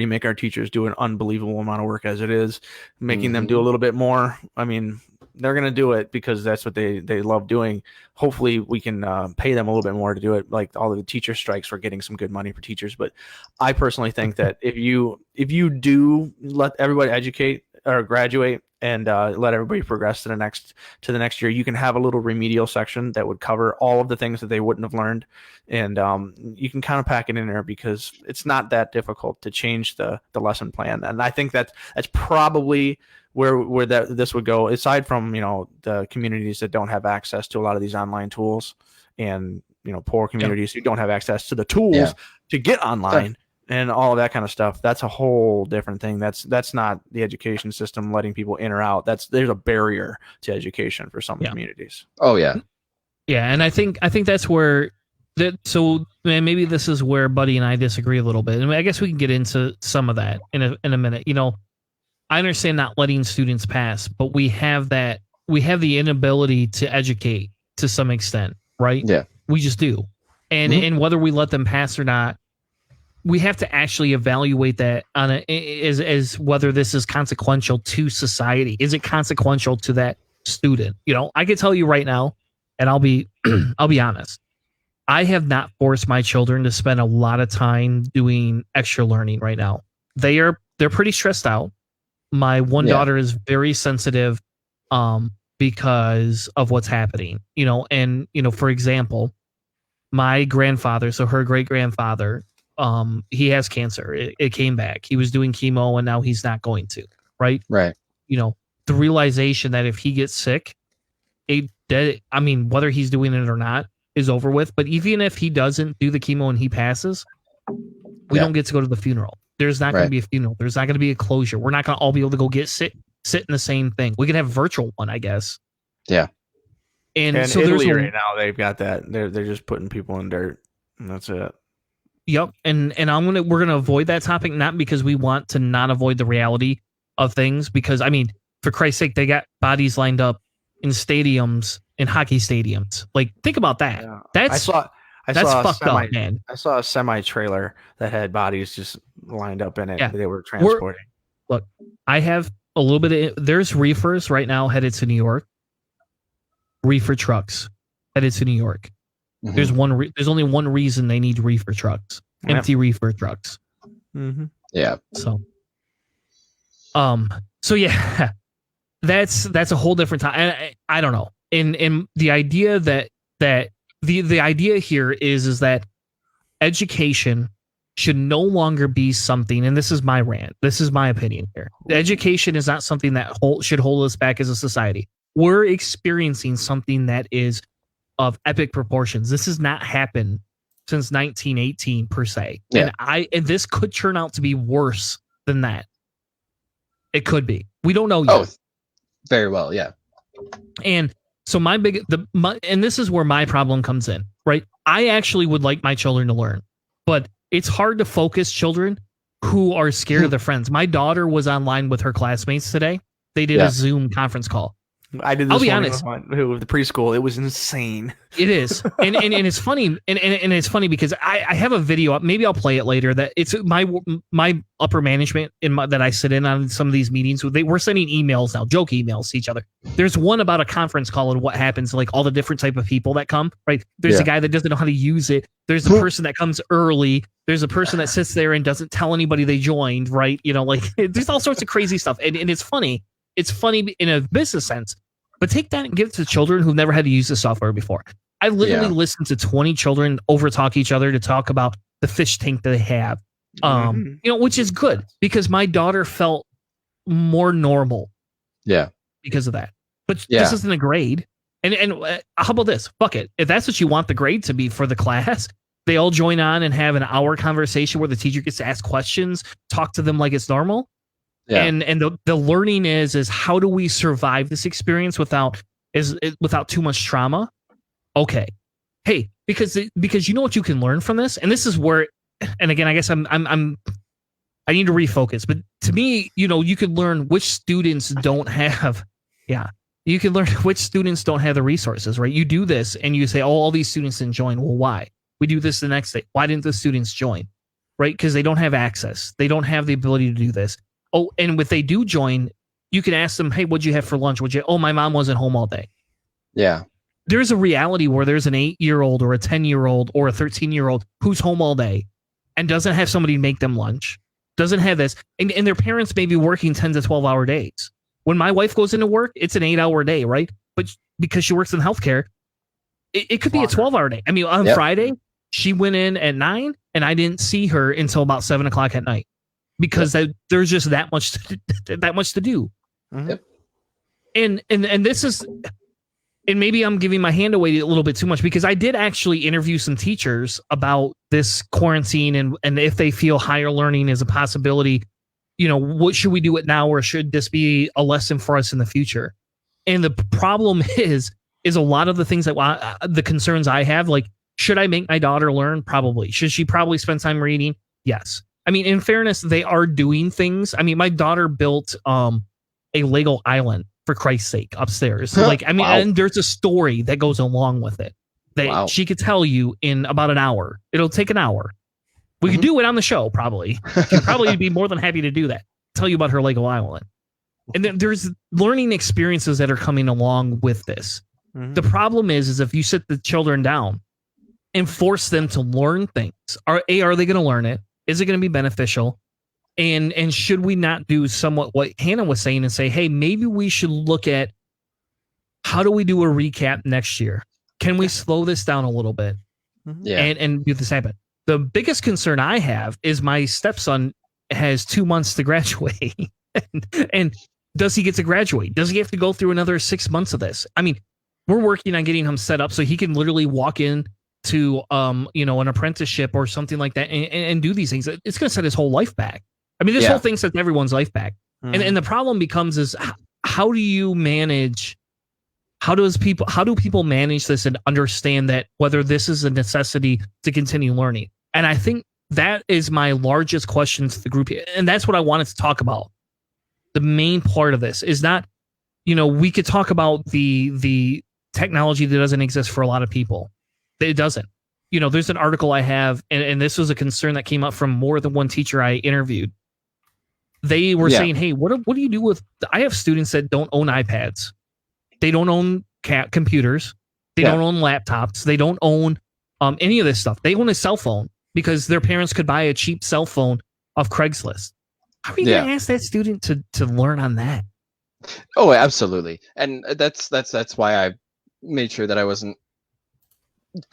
make our teachers do an unbelievable amount of work as it is. Making them do a little bit more, I mean, they're going to do it because that's what they love doing. Hopefully we can pay them a little bit more to do it. Like all of the teacher strikes, we're getting some good money for teachers. But I personally think that if you do let everybody educate or graduate and let everybody progress to the next year, you can have a little remedial section that would cover all of the things that they wouldn't have learned. And you can kind of pack it in there because it's not that difficult to change the lesson plan. And I think that's probably where this would go, aside from the communities that don't have access to a lot of these online tools, and poor communities who don't have access to the tools to get online and all of that kind of stuff. That's a whole different thing. That's not the education system letting people in or out. There's a barrier to education for some communities. Oh yeah. Yeah, and I think that's where that. So maybe this is where Buddy and I disagree a little bit, and I guess we can get into some of that in a minute. You know, I understand not letting students pass, but we have the inability to educate to some extent, right? Yeah, we just do, and whether we let them pass or not, we have to actually evaluate that on as whether this is consequential to society. Is it consequential to that student? You know, I can tell you right now. And I'll be honest. I have not forced my children to spend a lot of time doing extra learning right now. They're pretty stressed out. My one daughter is very sensitive because of what's happening. You know, and you know, for example, my grandfather, so her great grandfather, he has cancer. It came back. He was doing chemo and now he's not going to, right? Right. You know, the realization that if he gets sick, I mean, whether he's doing it or not is over with. But even if he doesn't do the chemo and he passes, we don't get to go to the funeral. There's not going to be a funeral. There's not going to be a closure. We're not going to all be able to go sit in the same thing. We could have a virtual one, I guess. Yeah. And so Italy right now, they've got that. They're just putting people in dirt, and that's it. Yep. And we're gonna avoid that topic, not because we want to not avoid the reality of things, because I mean, for Christ's sake, they got bodies lined up in stadiums, in hockey stadiums. Like, think about that. Yeah. That's fucked up, man. I saw a semi trailer that had bodies just lined up in it. Yeah. They were transporting. Look, I have a little bit of, there's reefers right now headed to New York. Reefer trucks headed to New York. Mm-hmm. There's only one reason they need reefer trucks. Empty reefer trucks. Mm-hmm. Yeah. So yeah, that's a whole different time. I don't know. And the idea that the idea here is that education should no longer be something, and this is my rant. This is my opinion here. Education is not something that should hold us back as a society. We're experiencing something that is of epic proportions. This has not happened since 1918 per se. Yeah. And this could turn out to be worse than that. It could be. We don't know yet. Oh, very well, yeah. And so and this is where my problem comes in, right? I actually would like my children to learn, but it's hard to focus children who are scared of their friends. My daughter was online with her classmates today. They did a Zoom conference call. I did this. I'll be honest. With the preschool, it was insane. It is, and it's funny, and it's funny because I have a video up. Maybe I'll play it later. That it's my upper management that I sit in on some of these meetings. We're sending emails now, joke emails to each other. There's one about a conference call and what happens, like all the different type of people that come. Right? There's a guy that doesn't know how to use it. There's a person that comes early. There's a person that sits there and doesn't tell anybody they joined. Right? You know, like there's all sorts of crazy stuff, and it's funny. It's funny in a business sense. But take that and give it to children who've never had to use the software before. I literally listened to 20 children overtalk each other to talk about the fish tank that they have, you know, which is good because my daughter felt more normal. Yeah. Because of that. But this isn't a grade. And how about this? Fuck it. If that's what you want the grade to be for the class, they all join on and have an hour conversation where the teacher gets to ask questions, talk to them like it's normal. Yeah. And the learning is how do we survive this experience without too much trauma? Okay. Hey, because you know what you can learn from this, and this is where, and again, I guess I need to refocus. But to me, you know, you can learn which students don't have. Yeah, you can learn which students don't have the resources. Right? You do this, and you say, "Oh, all these students didn't join." Well, why? We do this the next day. Why didn't the students join? Right? Because they don't have access. They don't have the ability to do this. Oh, and if they do join, you can ask them, hey, what'd you have for lunch? Oh, my mom wasn't home all day. Yeah. There's a reality where there's an 8-year-old or a 10-year-old or a 13-year-old who's home all day and doesn't have somebody make them lunch, doesn't have this. And their parents may be working 10 to 12-hour days. When my wife goes into work, it's an 8-hour day, right? But because she works in healthcare, it could be a 12-hour day. I mean, on Friday, she went in at 9 and I didn't see her until about 7 o'clock at night. Because there's just that much to do. Yep. And this is and maybe I'm giving my hand away a little bit too much, because I did actually interview some teachers about this quarantine and if they feel higher learning is a possibility. What should we do it now, or should this be a lesson for us in the future? And the problem is a lot of the things that the concerns I have, like, should I make my daughter learn? Probably. Should she probably spend time reading? Yes. I mean, in fairness, they are doing things. I mean, my daughter built a Lego island, for Christ's sake, upstairs. Like, I mean, Wow. and there's a story that goes along with it that Wow. she could tell you in about an hour. It'll take an hour. We could do it on the show, probably. She'd probably be more than happy to do that. Tell you about her Lego island. And then there's learning experiences that are coming along with this. Mhm. The problem is if you sit the children down and force them to learn things, are they going to learn it? Is it going to be beneficial? And should we not do somewhat what Hannah was saying and say, hey, maybe we should look at how do we do a recap next year? Can we slow this down a little bit Yeah. and do this happen? The biggest concern I have is my stepson has 2 months to graduate. and does he get to graduate? Does he have to go through another 6 months of this? I mean, we're working on getting him set up so he can literally walk in to an apprenticeship or something like that and do these things. It's going to set his whole life back. I mean, this whole thing sets everyone's life back. And the problem becomes is how do you manage? How do people manage this and understand that whether this is a necessity to continue learning? And I think that is my largest question to the group here. And that's what I wanted to talk about. The main part of this is not, we could talk about the technology that doesn't exist for a lot of people. It doesn't. There's an article I have, and this was a concern that came up from more than one teacher I interviewed. They were saying, hey, what do you do with, I have students that don't own iPads. They don't own computers. They don't own laptops. They don't own any of this stuff. They own a cell phone because their parents could buy a cheap cell phone off Craigslist. How are you going to ask that student to learn on that? Oh, absolutely. And that's why I made sure that I wasn't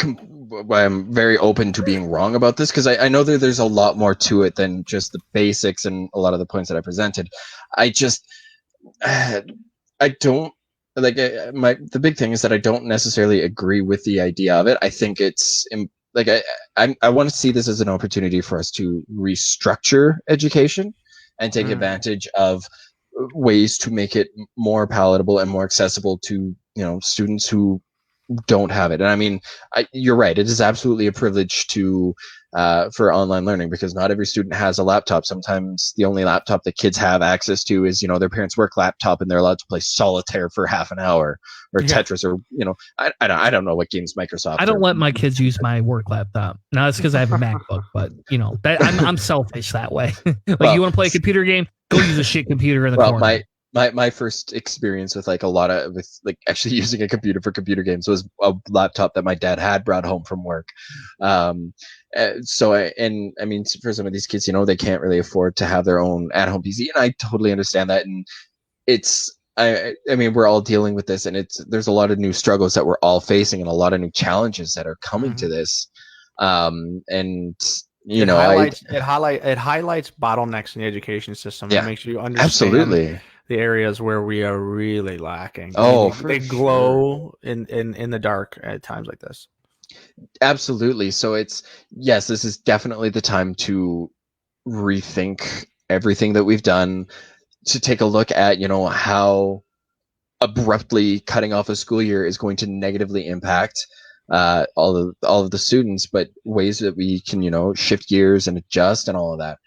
why I'm very open to being wrong about this, because I know that there's a lot more to it than just the basics and a lot of the points that I presented. I don't like the big thing is that I don't necessarily agree with the idea of it. I think it's like I want to see this as an opportunity for us to restructure education and take advantage of ways to make it more palatable and more accessible to students who don't have it. And I mean, you're right. It is absolutely a privilege to for online learning, because not every student has a laptop. Sometimes the only laptop that kids have access to is their parents' work laptop, and they're allowed to play solitaire for half an hour or Tetris, or I don't know what games Microsoft. I don't let my kids use my work laptop. Now it's because I have a MacBook, but that I'm selfish that way. Like, you want to play a computer game? Go use a shit computer in the corner. My first experience with actually using a computer for computer games was a laptop that my dad had brought home from work. So I mean, for some of these kids, they can't really afford to have their own at-home PC, and I totally understand that. And I mean, we're all dealing with this, and there's a lot of new struggles that we're all facing, and a lot of new challenges that are coming to this. And it highlights bottlenecks in the education system. It makes you understand absolutely the areas where we are really lacking. They glow in the dark at times like this. Absolutely. So this is definitely the time to rethink everything that we've done, to take a look at, how abruptly cutting off a school year is going to negatively impact all of the students, but ways that we can, shift gears and adjust and all of that.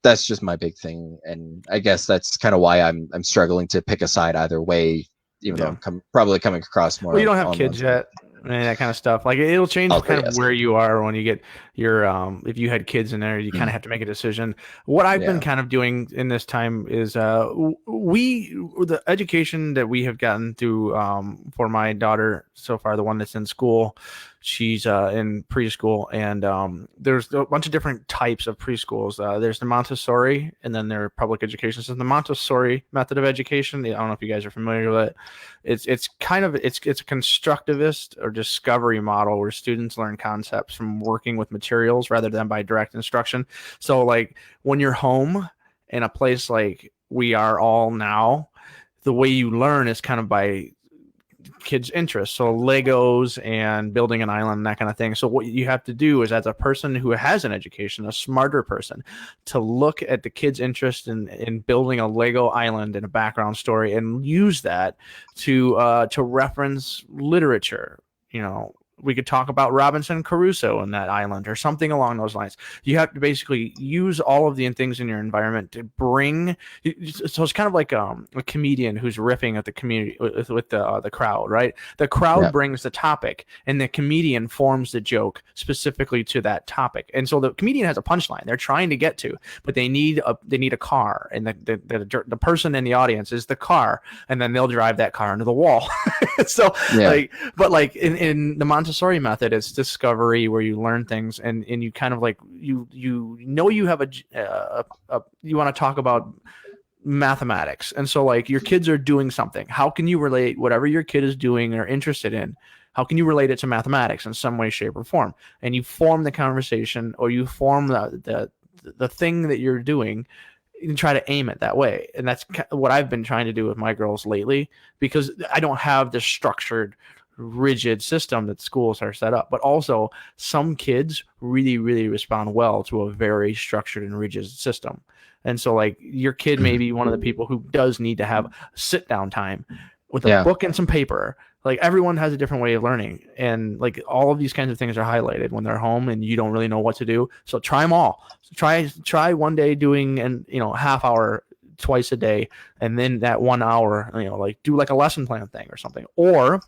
That's just my big thing. And I guess that's kind of why I'm struggling to pick a side either way, even though I'm probably coming across more. Well, you don't have kids yet. And that kind of stuff. Like, it'll change where you are when you get your if you had kids in there, you kind of have to make a decision. What I've been kind of doing in this time is the education that we have gotten through for my daughter so far, the one that's in school. She's in preschool, and there's a bunch of different types of preschools. There's the Montessori, and then their public education system. The Montessori method of education, I don't know if you guys are familiar with it. It's a constructivist or discovery model where students learn concepts from working with materials rather than by direct instruction. So, like, when you're home in a place like we are all now, the way you learn is kind of by kids' interests, so Legos and building an island and that kind of thing. So what you have to do is, as a person who has an education, a smarter person, to look at the kids' interest in building a Lego island and a background story, and use that to reference literature. We could talk about Robinson Crusoe and that island or something along those lines. You have to basically use all of the things in your environment to bring. So it's kind of like a comedian who's riffing at the community with the crowd, right? The crowd brings the topic, and the comedian forms the joke specifically to that topic. And so the comedian has a punchline they're trying to get to, but they need a car, and the person in the audience is the car, and then they'll drive that car into the wall. So in the Montessori method, it's discovery, where you learn things, and you kind of like you have you want to talk about mathematics, and so like your kids are doing something. How can you relate whatever your kid is doing or interested in? How can you relate it to mathematics in some way, shape, or form? And you form the conversation, or you form the thing that you're doing. You can try to aim it that way, and that's what I've been trying to do with my girls lately, because I don't have this structured, rigid system that schools are set up. But also, some kids really, really respond well to a very structured and rigid system. And so, like, your kid may be one of the people who does need to have sit down time with a book and some paper. Like, everyone has a different way of learning, and like all of these kinds of things are highlighted when they're home and you don't really know what to do. So try them all. Try one day doing half hour twice a day, and then that 1 hour, like do like a lesson plan thing or something, or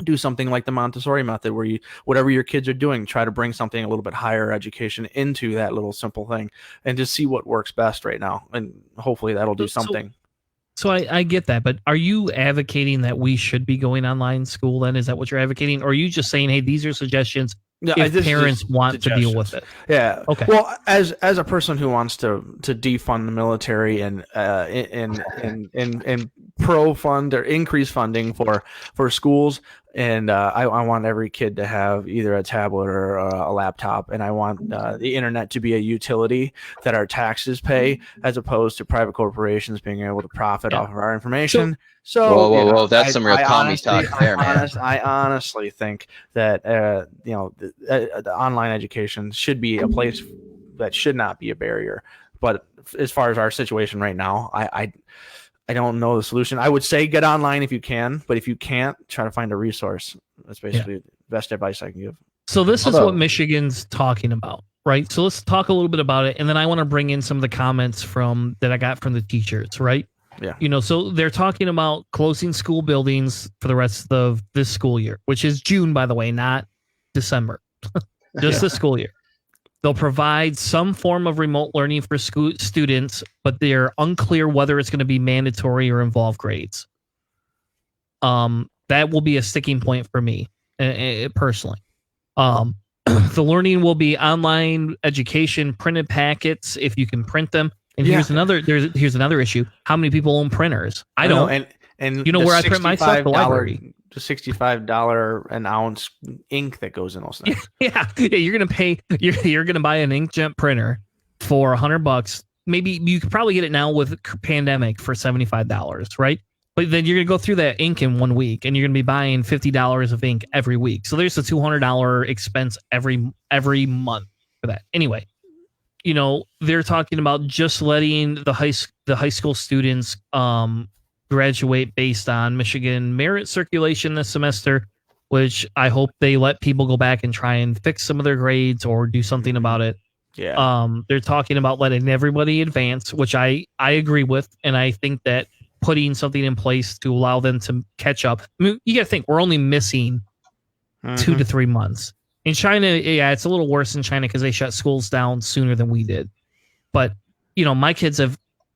do something like the Montessori method, where whatever your kids are doing, try to bring something a little bit higher education into that little simple thing, and just see what works best right now, and hopefully that'll do something. So I get that, but are you advocating that we should be going online school then? Is that what you're advocating? Or are you just saying, hey, these are suggestions if parents want to deal with it? Yeah. Okay. Well, as a person who wants to defund the military and pro fund or increase funding for schools, and I want every kid to have either a tablet or a laptop, and I want the internet to be a utility that our taxes pay, as opposed to private corporations being able to profit off of our information. So whoa, that's some real commie talk there, man. I honestly think that the online education should be a place that should not be a barrier. But as far as our situation right now, I don't know the solution. I would say get online if you can, but if you can't, try to find a resource. That's basically the best advice I can give. So this is what Michigan's talking about, right? So let's talk a little bit about it, and then I want to bring in some of the comments that I got from the teachers, right? Yeah. So they're talking about closing school buildings for the rest of this school year, which is June, by the way, not December, just the school year. They'll provide some form of remote learning for students, but they're unclear whether it's going to be mandatory or involve grades. That will be a sticking point for me personally. The learning will be online education, printed packets if you can print them. And here's another issue: how many people own printers? I don't. And where I print my stuff? The library. The $65 an ounce ink that goes in those things. Yeah. You're gonna pay. You're gonna buy an inkjet printer for $100. Maybe you could probably get it now with pandemic for $75, right? But then you're gonna go through that ink in 1 week, and you're gonna be buying $50 of ink every week. So there's a $200 expense every month for that. Anyway. They're talking about just letting the high school students graduate based on Michigan merit circulation this semester, which I hope they let people go back and try and fix some of their grades or do something about it. Yeah. They're talking about letting everybody advance, which I agree with, and I think that putting something in place to allow them to catch up. I mean, you got to think we're only missing 2 to 3 months. In China, it's a little worse in China because they shut schools down sooner than we did. But, my kids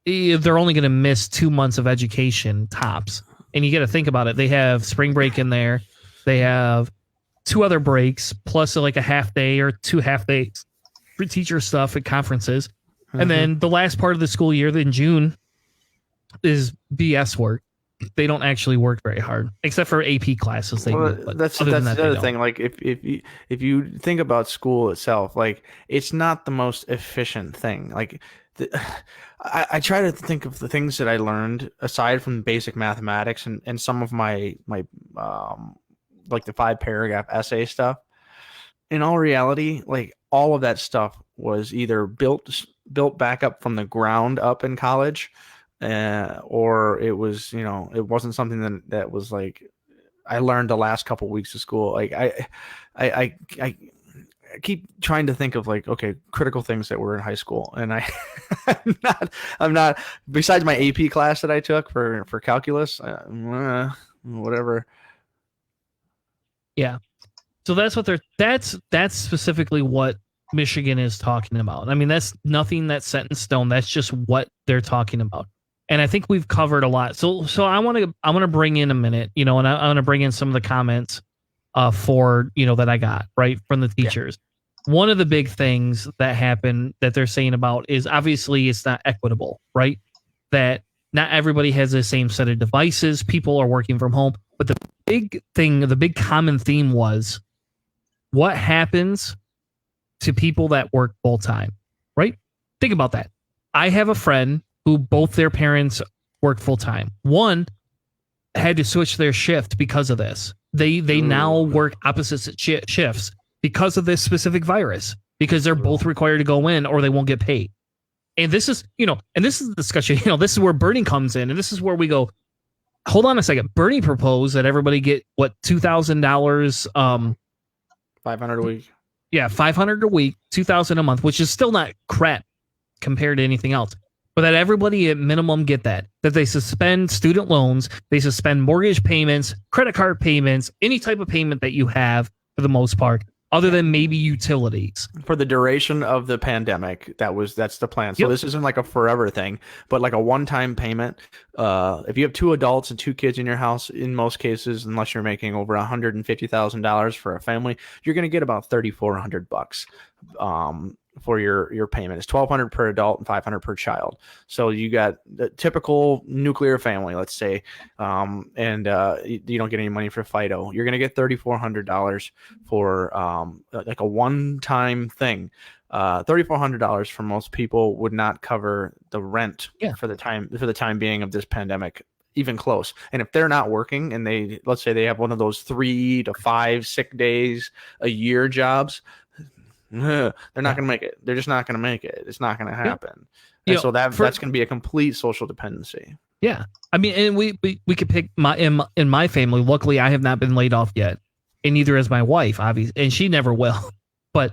they're only going to miss 2 months of education tops. And you got to think about it. They have spring break in there. They have 2 other breaks, plus like a half day or 2 half days for teacher stuff at conferences. And then the last part of the school year in June is BS work. They don't actually work very hard, except for AP classes. That's the other thing. Like if you think about school itself, like it's not the most efficient thing. Like I try to think of the things that I learned aside from basic mathematics and some of my like the 5-paragraph essay stuff. In all reality, like all of that stuff was either built back up from the ground up in college, or it was, it wasn't something that was like I learned the last couple of weeks of school. Like I keep trying to think of like, okay, critical things that were in high school, and I'm not. Besides my AP class that I took for calculus, whatever. Yeah. So that's specifically what Michigan is talking about. I mean, that's nothing that's set in stone. That's just what they're talking about. And I think we've covered a lot. So I want to bring in a minute, and I want to bring in some of the comments for, that I got right from the teachers. Yeah. One of the big things that happened that they're saying about is obviously it's not equitable, right? That not everybody has the same set of devices. People are working from home. But the big common theme was what happens to people that work full time, right? Think about that. I have a friend who both their parents work full time. One had to switch their shift because of this. They now work opposite shifts because of this specific virus, because they're both required to go in or they won't get paid. And this is, and this is the discussion, this is where Bernie comes in, and this is where we go, hold on a second. Bernie proposed that everybody get what, $2,000 $500 a week. Yeah, $500 a week, $2,000 a month, which is still not crap compared to anything else. But that everybody at minimum get that they suspend student loans, they suspend mortgage payments, credit card payments, any type of payment that you have for the most part, other than maybe utilities. For the duration of the pandemic, that's the plan. So This isn't like a forever thing, but like a one-time payment. If you have 2 adults and 2 kids in your house, in most cases, unless you're making over $150,000 for a family, you're going to get about $3,400 for your payment. It's $1,200 per adult and $500 per child. So you got the typical nuclear family, let's say, and you don't get any money for FIDO. You're going to get $3,400 for like a one-time thing. $3,400 for most people would not cover the rent for the time being of this pandemic, even close. And if they're not working and let's say they have one of those 3 to 5 sick days a year jobs, they're not going to make it. They're just not going to make it. It's not going to happen. And so that's going to be a complete social dependency. Yeah. I mean, and we could pick in my family. Luckily, I have not been laid off yet, and neither has my wife, obviously, and she never will. But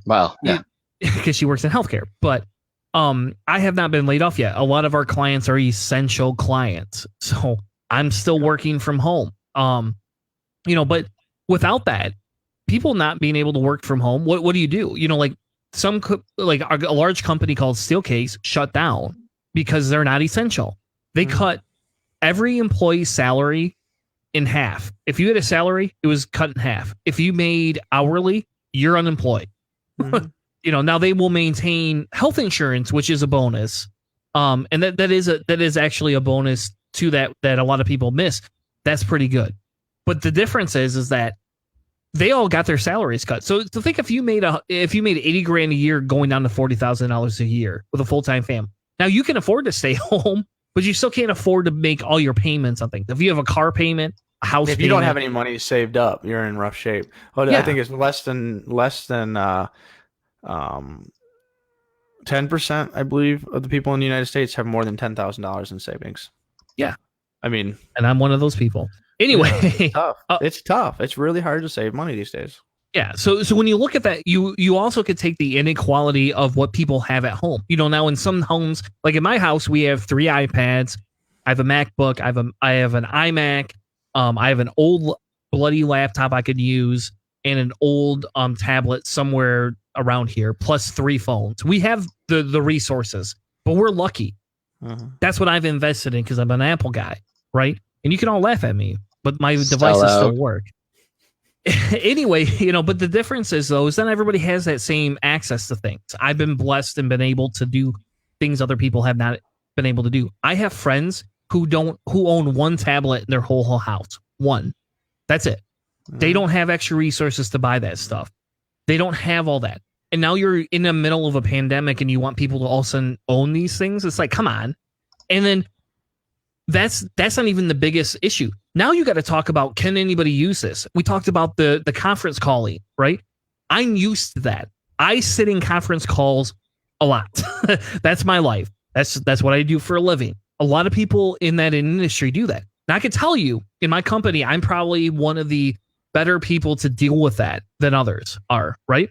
because she works in healthcare. But I have not been laid off yet. A lot of our clients are essential clients, so I'm still working from home. But without that, people not being able to work from home, what do you do? Like a large company called Steelcase shut down because they're not essential. They cut every employee's salary in half. If you had a salary, it was cut in half. If you made hourly, you're unemployed. Now they will maintain health insurance, which is a bonus. And that is actually a bonus to that a lot of people miss. That's pretty good. But the difference is that they all got their salaries cut. So think if you made $80,000 a year going down to $40,000 a year with a full-time family. Now you can afford to stay home, but you still can't afford to make all your payments on things. If you have a car payment, a house if you don't have any money saved up, you're in rough shape. Well, I think it's less than 10%, I believe, of the people in the United States have more than $10,000 in savings. Yeah. I mean, and I'm one of those people. Anyway, it's tough. It's tough. It's really hard to save money these days. Yeah. So when you look at that, you also could take the inequality of what people have at home. Now in some homes, like in my house, we have 3 iPads. I have a MacBook. I have an iMac. I have an old bloody laptop I could use and an old tablet somewhere around here, plus 3 phones. We have the resources, but we're lucky. That's what I've invested in because I'm an Apple guy, right? And you can all laugh at me, but my devices still work. Anyway, but the difference is not everybody has that same access to things. I've been blessed and been able to do things other people have not been able to do. I have friends who own 1 tablet in their whole house. 1. That's it. They don't have extra resources to buy that stuff. They don't have all that. and now you're in the middle of a pandemic and you want people to all of a sudden own these things. It's like, come on. And then that's not even the biggest issue. Now you got to talk about, can anybody use this? We talked about the conference calling, right? I'm used to that. I sit in conference calls a lot. That's my life. That's what I do for a living. A lot of people in that industry do that. Now I can tell you, in my company, I'm probably one of the better people to deal with that than others are, right?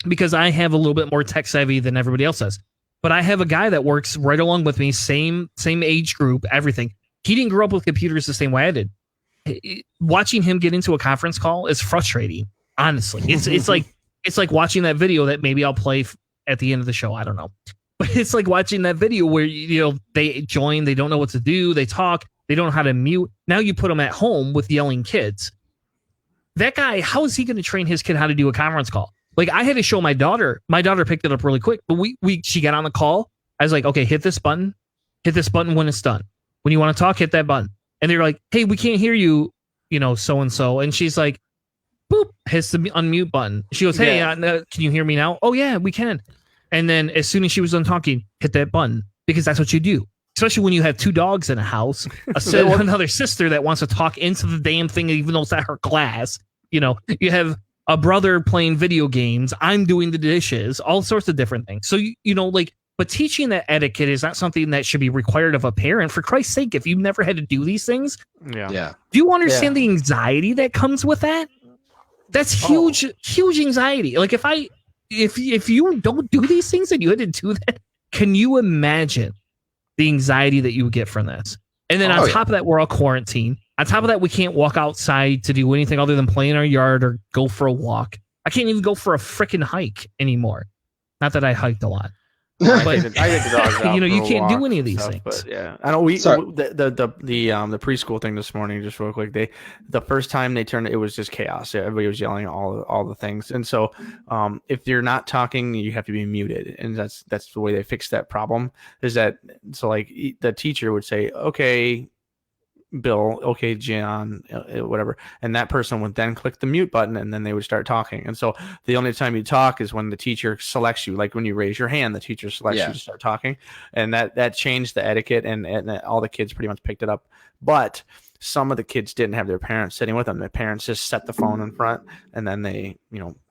Because I have a little bit more tech savvy than everybody else does. But I have a guy that works right along with me, same age group, everything. He didn't grow up with computers the same way I did. Watching him get into a conference call is frustrating. Honestly, it's like watching that video that maybe I'll play at the end of the show. I don't know, but it's like watching that video where they join, they don't know what to do, they talk, they don't know how to mute. Now you put them at home with yelling kids. That guy, how is he going to train his kid how to do a conference call? Like, I had to show my daughter. My daughter picked it up really quick, but she got on the call. I was like, okay, hit this button when it's done. When you want to talk, hit that button. And they're like, hey, we can't hear you, so-and-so. And she's like, boop, hits the unmute button. She goes, hey, can you hear me now? Oh, yeah, we can. And then as soon as she was done talking, hit that button, because that's what you do. Especially when you have 2 dogs in a house, another sister that wants to talk into the damn thing, even though it's not her class. You have a brother playing video games. I'm doing the dishes, all sorts of different things. So, but teaching that etiquette is not something that should be required of a parent. For Christ's sake, if you've never had to do these things, Yeah. Do you understand the anxiety that comes with that? That's huge anxiety. Like, if you don't do these things and you had to do that, can you imagine the anxiety that you would get from this? And then on top of that, we're all quarantined. On top of that, we can't walk outside to do anything other than play in our yard or go for a walk. I can't even go for a freaking hike anymore. Not that I hiked a lot. I take the dogs out you for a can't do walk any of and these stuff, things. But yeah, I know the preschool thing this morning. Just real quick, the first time they turned it was just chaos. Everybody was yelling all the things, and so if you're not talking, you have to be muted, and that's the way they fixed that problem. Is that so? Like the teacher would say, "Okay, Bill, okay, John, whatever," and that person would then click the mute button, and then they would start talking. And so the only time you talk is when the teacher selects you. Like when you raise your hand, the teacher selects you to start talking, and that changed the etiquette, and all the kids pretty much picked it up. But some of the kids didn't have their parents sitting with them. Their parents just set the phone in front, and then they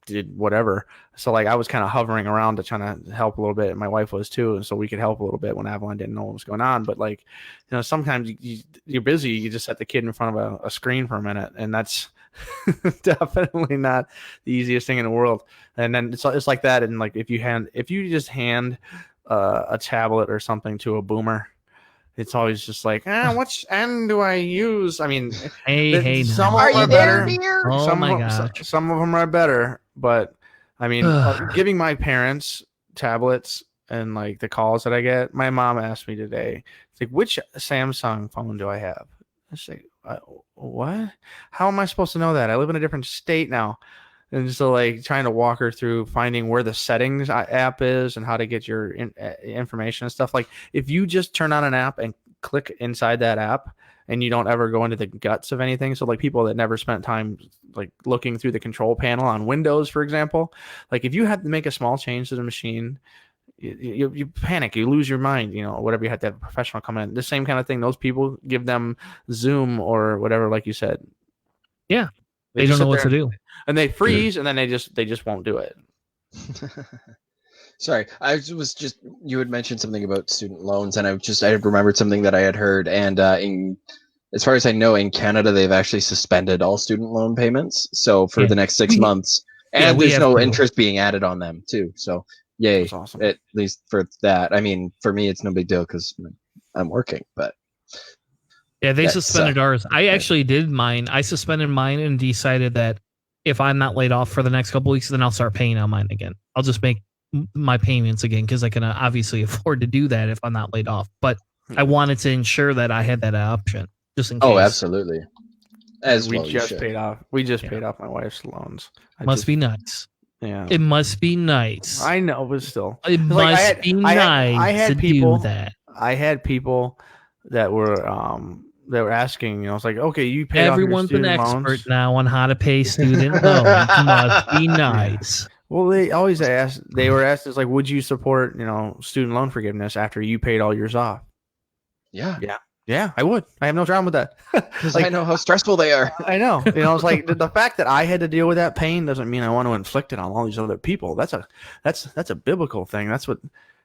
did whatever. So like I was kind of hovering around to try to help a little bit, and my wife was too, and so we could help a little bit when Avalon didn't know what was going on. But like sometimes you're busy, you just set the kid in front of a screen for a minute, and that's definitely not the easiest thing in the world. And then it's like that, and like if you just hand a tablet or something to a boomer, it's always just like, which end do I use? I mean, hey, some Are of them you are there, better. dear? Oh my gosh. Some of them are better, but I mean, giving my parents tablets and like the calls that I get. My mom asked me today, it's like, which Samsung phone do I have? I say, what? How am I supposed to know that? I live in a different state now. And so like trying to walk her through finding where the settings app is and how to get your information and stuff. Like if you just turn on an app and click inside that app and you don't ever go into the guts of anything. So like people that never spent time like looking through the control panel on Windows, for example, like if you had to make a small change to the machine, you panic, you lose your mind, whatever. You have to have a professional come in. The same kind of thing. Those people, give them Zoom or whatever, like you said. Yeah. They don't know what to do. And they freeze, and then they just won't do it. Sorry, you had mentioned something about student loans, and I remembered something that I had heard. And as far as I know, in Canada, they've actually suspended all student loan payments. So for the next 6 months, and there's no interest being added on them too. So yay, that's awesome. At least for that. I mean, for me, it's no big deal because I'm working, but. Yeah, they suspended ours. I actually did mine. I suspended mine and decided that if I'm not laid off for the next couple weeks, then I'll start paying on mine again. I'll just make my payments again because I can obviously afford to do that if I'm not laid off. But I wanted to ensure that I had that option just in case. Oh, absolutely. We just paid off my wife's loans. Must be nice. Yeah, it must be nice. I know, but still, it must be nice. I had to people do that. I had people that were asking, it's like, okay, you pay Everyone's off your an student expert loans now on how to pay student loans. Must be nice. Well, they always asked. They were asked, "Is like, would you support, student loan forgiveness after you paid all yours off?" Yeah. Yeah, I would. I have no problem with that. Because I know how stressful they are. I know. It's like the fact that I had to deal with that pain doesn't mean I want to inflict it on all these other people. That's a biblical thing. That's what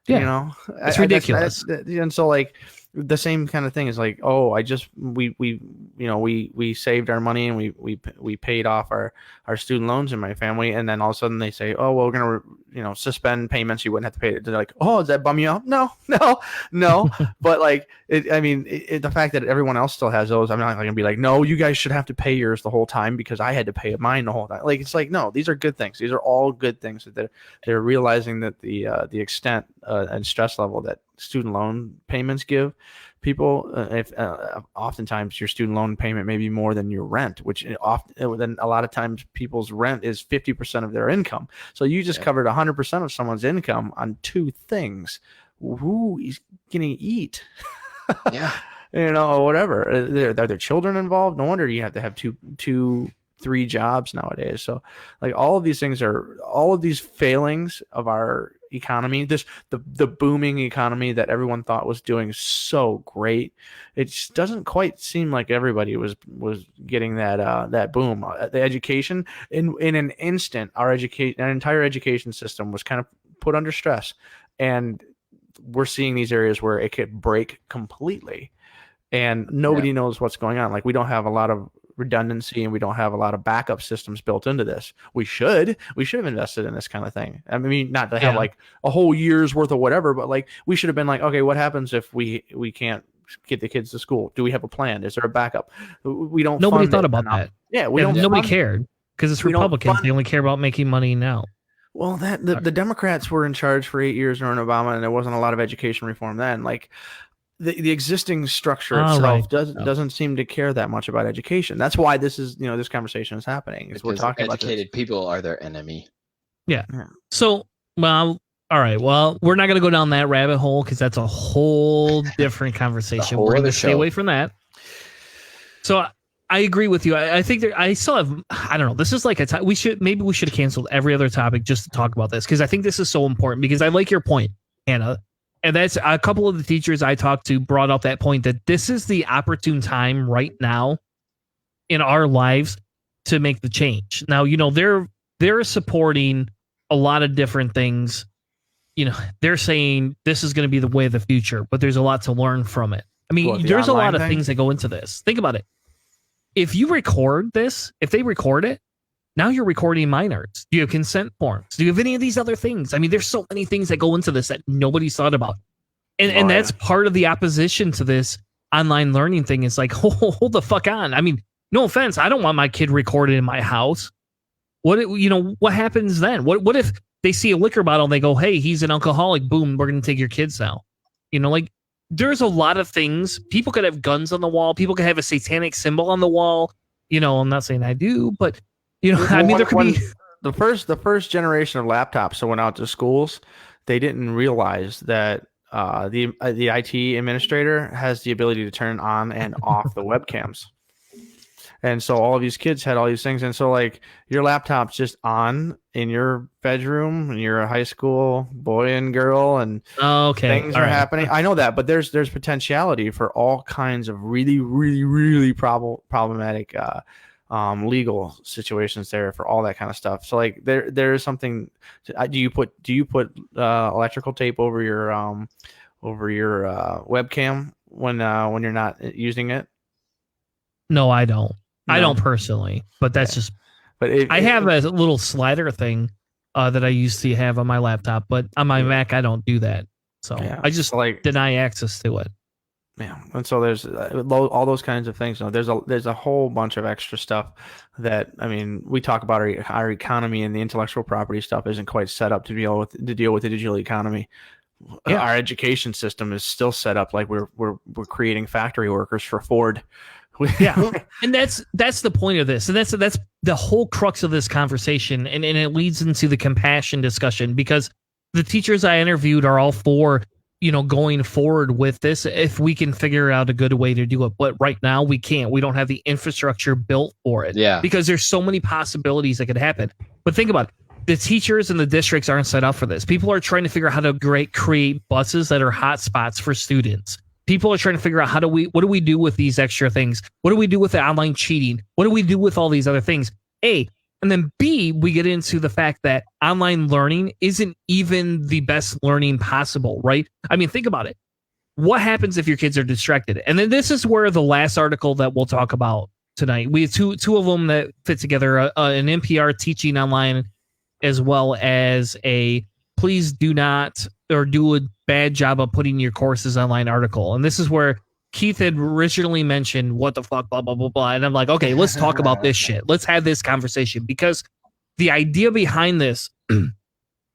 it's ridiculous. And so like the same kind of thing is like, oh, we saved our money and we paid off our student loans in my family, and then all of a sudden they say, oh, well, we're gonna suspend payments. You wouldn't have to pay it. They're like, oh, does that bum you out? No. But like the fact that everyone else still has those, I'm not gonna be like, no, you guys should have to pay yours the whole time because I had to pay mine the whole time. Like, it's like, no, these are good things. These are all good things that they're realizing that the extent and stress level that student loan payments give people. If oftentimes your student loan payment may be more than your rent, which then a lot of times people's rent is 50% of their income. So you just covered 100% of someone's income on two things. Who is gonna eat? Yeah. Or whatever. Are there children involved? No wonder you have to have two, 3 jobs nowadays. So like all of these things are all of these failings of our economy, the booming economy that everyone thought was doing so great. It just doesn't quite seem like everybody was getting that boom. The education in an instant, our entire education system was kind of put under stress, and we're seeing these areas where it could break completely, and nobody knows what's going on. Like, we don't have a lot of redundancy and we don't have a lot of backup systems built into this. We should have invested in this kind of thing. I mean, not to have like a whole year's worth of whatever, but like we should have been like, okay, what happens if we can't get the kids to school? Do we have a plan? Is there a backup? We don't. Nobody thought about that. Yeah, we don't. Nobody cared because it's Republicans. They only care about making money now. Well, the Democrats were in charge for 8 years during Obama, and there wasn't a lot of education reform then. Like, the existing structure itself doesn't seem to care that much about education. That's why this conversation is happening. Is we're talking about educated people are their enemy. Yeah. So, well, all right. Well, we're not going to go down that rabbit hole because that's a whole different conversation. We're going to stay away from that. So I agree with you. I think I still have. I don't know. This is like we should have canceled every other topic just to talk about this because I think this is so important. Because I like your point, Anna. And that's a couple of the teachers I talked to brought up that point that this is the opportune time right now in our lives to make the change. Now, they're supporting a lot of different things. They're saying this is going to be the way of the future, but there's a lot to learn from it. I mean, there's a lot of things that go into this. Think about it. If you record this, if they record it, now you're recording minors. Do you have consent forms? Do you have any of these other things? I mean, there's so many things that go into this that nobody's thought about. And that's part of the opposition to this online learning thing. Is like, hold the fuck on. I mean, no offense. I don't want my kid recorded in my house. What happens then? What if they see a liquor bottle and they go, hey, he's an alcoholic. Boom, we're going to take your kids now. Like there's a lot of things. People could have guns on the wall. People could have a satanic symbol on the wall. I'm not saying I do, but I mean, there could be the first generation of laptops that went out to schools. They didn't realize that the IT administrator has the ability to turn on and off the webcams, and so all of these kids had all these things. And so, like, your laptop's just on in your bedroom, and you're a high school boy and girl, and things are happening. I know that, but there's potentiality for all kinds of really, really, really problematic. Legal situations there for all that kind of stuff. So like there is something. Do you put electrical tape over your webcam when you're not using it? No, I don't. No. I don't personally, but that's just. But I have a little slider thing that I used to have on my laptop, but on my Mac I don't do that. So I just deny access to it. Yeah, and so there's all those kinds of things. There's a whole bunch of extra stuff that, I mean, we talk about our economy, and the intellectual property stuff isn't quite set up to deal with the digital economy. Yeah. Our education system is still set up like we're creating factory workers for Ford. Yeah, and that's the point of this, and that's the whole crux of this conversation, and it leads into the compassion discussion because the teachers I interviewed are all for going forward with this if we can figure out a good way to do it. But right now we can't. We don't have the infrastructure built for it. Yeah. Because there's so many possibilities that could happen. But think about it. the teachers and the districts aren't set up for this. People are trying to figure out how to create buses that are hotspots for students. People are trying to figure out what do we do with these extra things? What do we do with the online cheating? What do we do with all these other things? A, and then B, we get into the fact that online learning isn't even the best learning possible, right? I mean, think about it. What happens if your kids are distracted? And then this is where the last article that we'll talk about tonight, we have two of them that fit together, an NPR teaching online, as well as a please do not or do a bad job of putting your courses online article. And this is where Keith had originally mentioned what the fuck, blah, blah, blah, blah. And I'm like, okay, let's talk about this shit. Let's have this conversation, because the idea behind this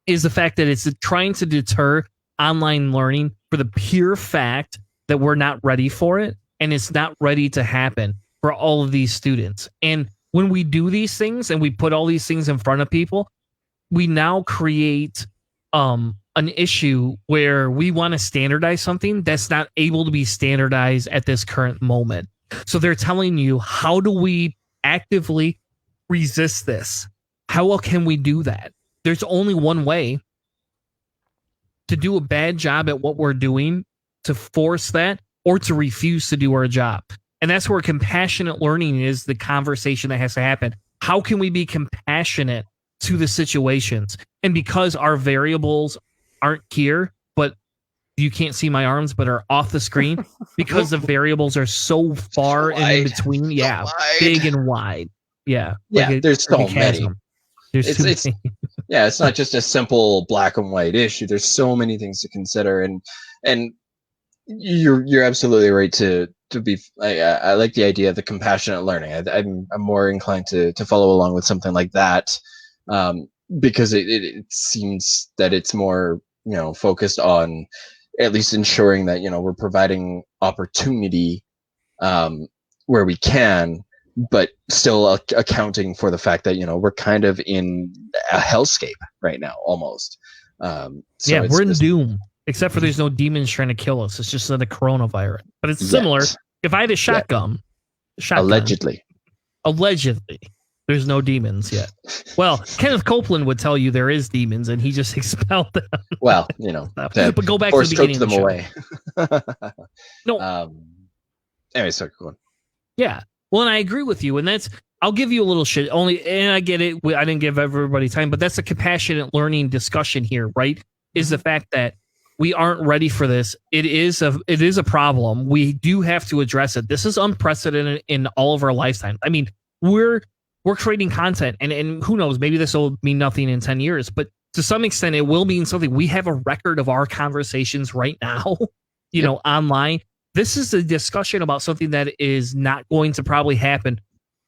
is the fact that it's trying to deter online learning for the pure fact that we're not ready for it. And it's not ready to happen for all of these students. And when we do these things and we put all these things in front of people, we now create an issue where we want to standardize something that's not able to be standardized at this current moment. So they're telling you, how do we actively resist this? How well can we do that? There's only one way to do a bad job at what we're doing, to force that, or to refuse to do our job. And that's where compassionate learning is the conversation that has to happen. How can we be compassionate to the situations? And because our variables aren't here, but you can't see my arms, but are off the screen, because the variables are so far and in between. Yeah, big and wide. Yeah. There's so many. There's it's yeah, it's not just a simple black and white issue. There's so many things to consider, and you're absolutely right to be. I like the idea of the compassionate learning. I'm more inclined to follow along with something like that, because it seems that it's more focused on at least ensuring that we're providing opportunity where we can, but still accounting for the fact that we're kind of in a hellscape right now, almost. So we're in doom, except for there's no demons trying to kill us. It's just the coronavirus, but it's similar. If I had a shotgun, allegedly, there's no demons yet. Well, Kenneth Copeland would tell you there is demons, and he just expelled them. Well, but go back to the beginning. Them away. No. Anyway, sorry, go on. Yeah. Well, and I agree with you, and I'll give you a little shit. And I get it. I didn't give everybody time, but that's a compassionate learning discussion here, right? Is the fact that we aren't ready for this. It is a problem. We do have to address it. This is unprecedented in all of our lifetime. I mean, we're creating content, and who knows, maybe this will mean nothing in 10 years, but to some extent it will mean something. We have a record of our conversations right now, online. This is a discussion about something that is not going to probably happen,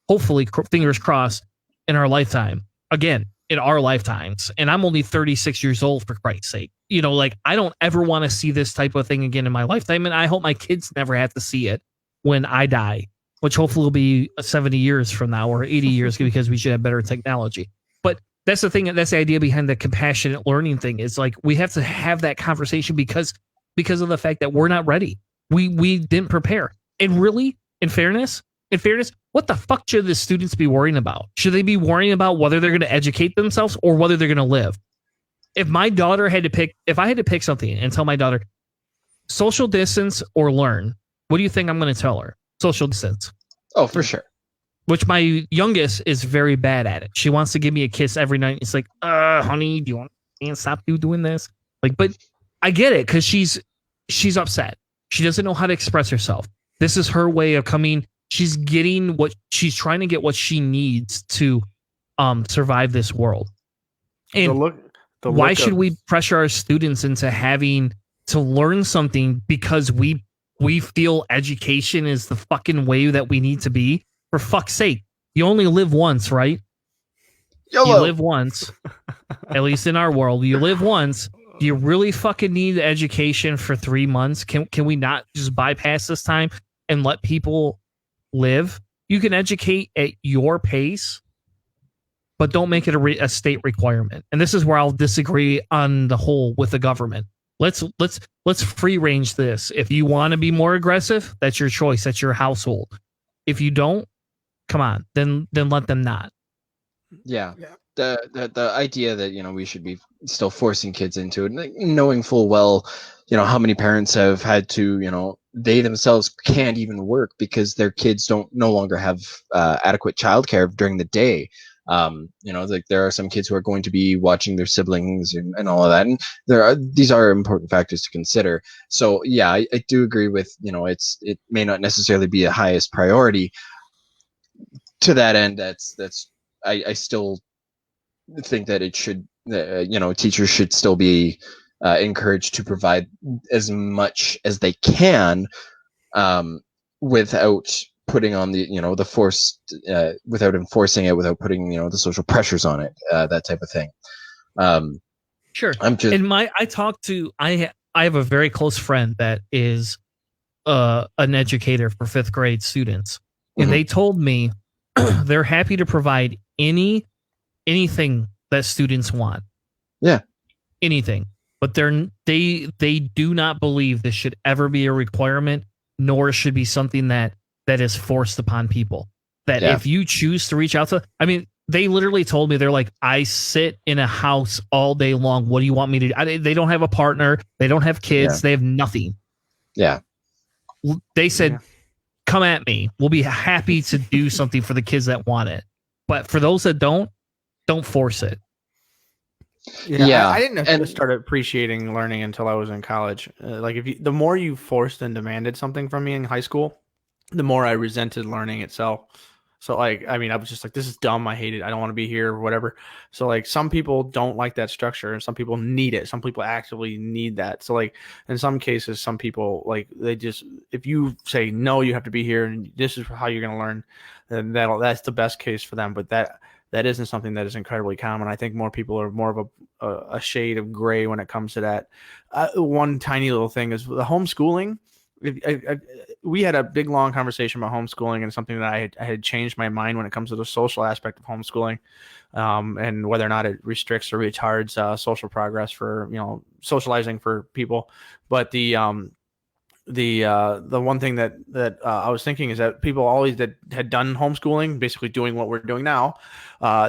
hopefully, fingers crossed, in our lifetime. Again, in our lifetimes. And I'm only 36 years old, for Christ's sake. I don't ever want to see this type of thing again in my lifetime. And I hope my kids never have to see it when I die, which hopefully will be 70 years from now or 80 years, because we should have better technology. But that's the thing. That's the idea behind the compassionate learning thing. Is we have to have that conversation because of the fact that we're not ready. We didn't prepare. And really, in fairness, what the fuck should the students be worrying about? Should they be worrying about whether they're going to educate themselves or whether they're going to live? If I had to pick something and tell my daughter, social distance or learn, what do you think I'm going to tell her? Social distance. Oh, for sure. Which my youngest is very bad at it. She wants to give me a kiss every night. It's like, honey, do you want to stop you doing this? But I get it, because she's upset. She doesn't know how to express herself. This is her way of coming. She's getting she's trying to get what she needs to survive this world. And why should we pressure our students into having to learn something because we feel education is the fucking way that we need to be? For fuck's sake, you only live once, right? YOLO. You live once. At least in our world, you live once. Do you really fucking need education for 3 months? Can we not just bypass this time and let people live? You can educate at your pace, but don't make it a state requirement. And this is where I'll disagree on the whole with the government. Let's free range this. If you want to be more aggressive, that's your choice. That's your household. If you don't, come on, then let them not. Yeah. Yeah. The idea that we should be still forcing kids into it, like, knowing full well, how many parents have had to, they themselves can't even work because their kids don't no longer have adequate childcare during the day. Like there are some kids who are going to be watching their siblings and all of that, and these are important factors to consider. So yeah, I do agree with it may not necessarily be a highest priority. To that end, I still think that it should, teachers should still be encouraged to provide as much as they can, without putting on the force, without enforcing it, without putting the social pressures on it, that type of thing. Sure. I'm just I have a very close friend that is an educator for 5th grade students, and Mhm. they told me they're happy to provide anything that students want. Yeah. Anything. But they do not believe this should ever be a requirement, nor should be something that is forced upon people. That Yeah. if you choose to reach out to, I mean, they literally told me, they're like, I sit in a house all day long. What do you want me to do? They don't have a partner. They don't have kids. Yeah. They have nothing. Yeah. They said, Yeah. come at me. We'll be happy to do something for the kids that want it. But for those that don't force it. Yeah, I didn't and- start appreciating learning until I was in college. Like the more you forced and demanded something from me in high school, the more I resented learning itself. So like, I mean, I was just like, this is dumb. I hate it. I don't want to be here or whatever. So like, some people don't like that structure and some people need it. Some people actively need that. So like, in some cases, some people like, they just, if you say, no, you have to be here and this is how you're going to learn, then that's the best case for them. But that isn't something that is incredibly common. I think more people are more of a shade of gray when it comes to that. One tiny little thing is the homeschooling. We had a big long conversation about homeschooling, and something that I had changed my mind when it comes to the social aspect of homeschooling, and whether or not it restricts or retards social progress for socializing for people. But the one thing that I was thinking is that people always that had done homeschooling, basically doing what we're doing now,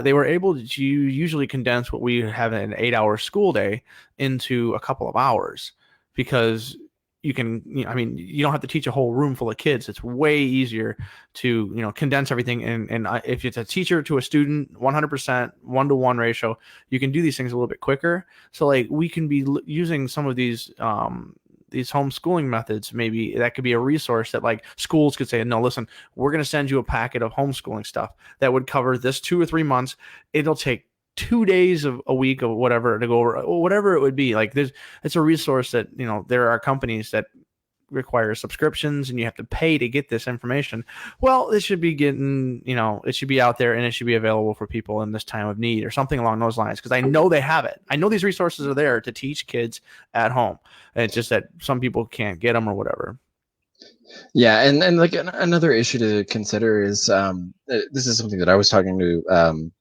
they were able to usually condense what we have an 8-hour school day into a couple of hours, because you can, I mean, you don't have to teach a whole room full of kids. It's way easier to, condense everything. And if it's a teacher to a student, 100%, 1-to-1 ratio, you can do these things a little bit quicker. So like we can be using some of these homeschooling methods. Maybe that could be a resource that like schools could say, no, listen, we're going to send you a packet of homeschooling stuff that would cover this 2 or 3 months. It'll take 2 days of a week of whatever to go over, whatever it would be. Like it's a resource that, there are companies that require subscriptions and you have to pay to get this information. Well, it should be getting, it should be out there and it should be available for people in this time of need or something along those lines. Cause I know they have it. I know these resources are there to teach kids at home. And it's just that some people can't get them or whatever. Yeah, and like another issue to consider is this is something that I was talking to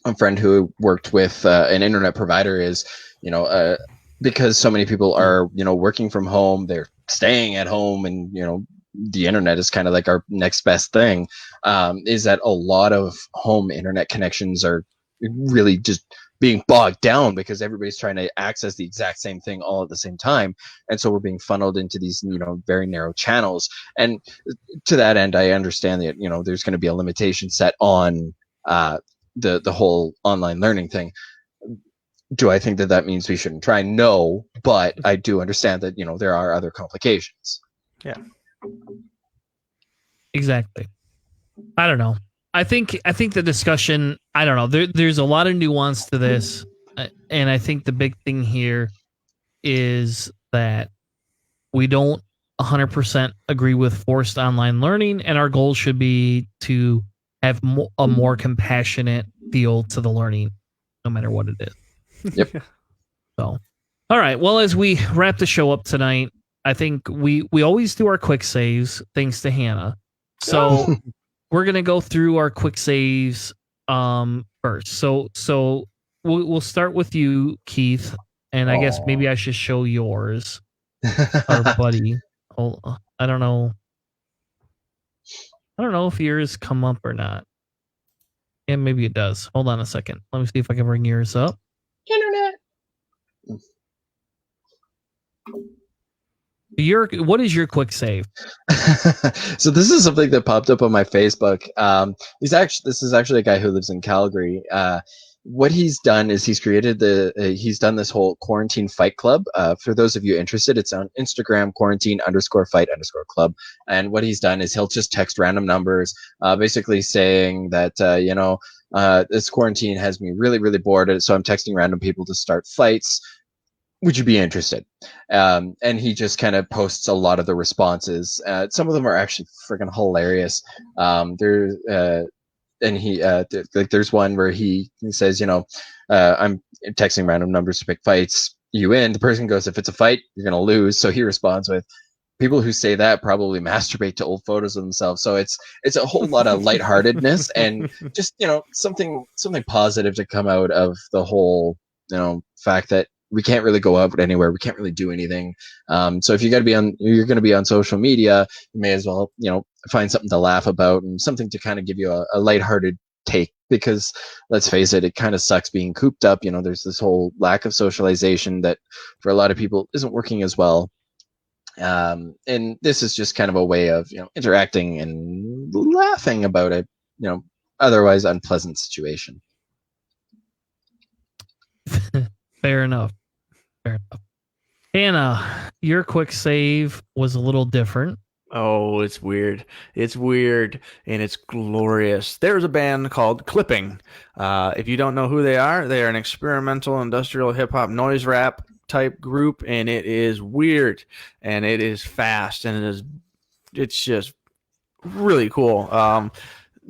a friend who worked with an internet provider, is because so many people are working from home, they're staying at home, and the internet is kind of like our next best thing, is that a lot of home internet connections are really just being bogged down because everybody's trying to access the exact same thing all at the same time, and so we're being funneled into these very narrow channels. And to that end, I understand that there's going to be a limitation set on the whole online learning thing. Do I think that means we shouldn't try? No, but I do understand that there are other complications. Yeah, Exactly. I don't know. I think the discussion, I don't know. There's a lot of nuance to this, and I think the big thing here is that we don't 100% agree with forced online learning, and our goal should be to have a more compassionate feel to the learning, no matter what it is. Yep. So, all right. Well, as we wrap the show up tonight, I think we always do our quick saves, thanks to Hannah. So we're gonna go through our quick saves first. So we'll start with you, Keith, and I guess maybe I should show yours, our buddy. I don't know if yours come up or not. Yeah, maybe it does. Hold on a second. Let me see if I can bring yours up. Internet. What is your quick save? So this is something that popped up on my Facebook. This is actually a guy who lives in Calgary. What he's done is he's done this whole quarantine fight club. For those of you interested, it's on Instagram, quarantine_fight_club. And what he's done is he'll just text random numbers, basically saying that, this quarantine has me really, really bored. So I'm texting random people to start fights. Would you be interested? And he just kind of posts a lot of the responses. Some of them are actually freaking hilarious. There's one where he says, I'm texting random numbers to pick fights. You in? The person goes, if it's a fight, you're gonna lose. So he responds with, people who say that probably masturbate to old photos of themselves. So it's a whole lot of lightheartedness and just something positive to come out of the whole fact that we can't really go out anywhere. We can't really do anything. So if you're going to be on social media, you may as well, find something to laugh about and something to kind of give you a lighthearted take, because let's face it, it kind of sucks being cooped up. There's this whole lack of socialization that for a lot of people isn't working as well. And this is just kind of a way of, interacting and laughing about a, otherwise unpleasant situation. Fair enough. Hannah, your quick save was a little different. Oh, it's weird. It's weird and it's glorious. There's a band called Clipping. If you don't know who they are an experimental industrial hip hop noise rap type group, and it is weird and it is fast and it's just really cool.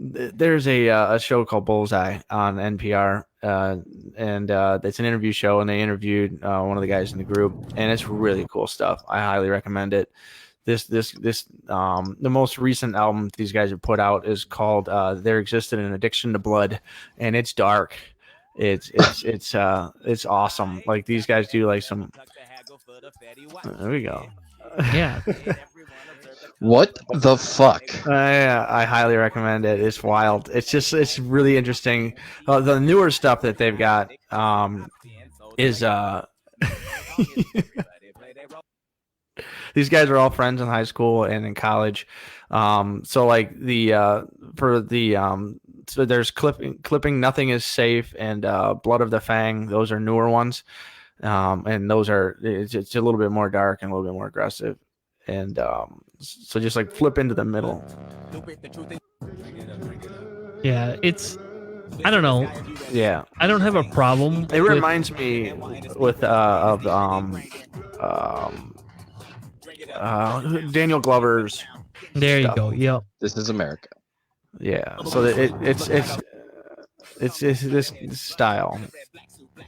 There's a show called Bullseye on NPR, and it's an interview show, and they interviewed one of the guys in the group, and it's really cool stuff. I highly recommend it. The most recent album these guys have put out is called There Existed an Addiction to Blood, and it's dark. It's awesome. Like, these guys do like some. There we go. Yeah. What the fuck? I highly recommend it. It's wild. It's really interesting. The newer stuff that they've got is these guys are all friends in high school and in college. So like so there's clipping Nothing Is Safe and Blood of the Fang. Those are newer ones. And those are it's a little bit more dark and a little bit more aggressive. And so just like flip into the middle. Yeah, I don't know. Yeah, I don't have a problem. It reminds me of Daniel Glover's. There stuff. You go. Yep. This is America. Yeah. So it's this style.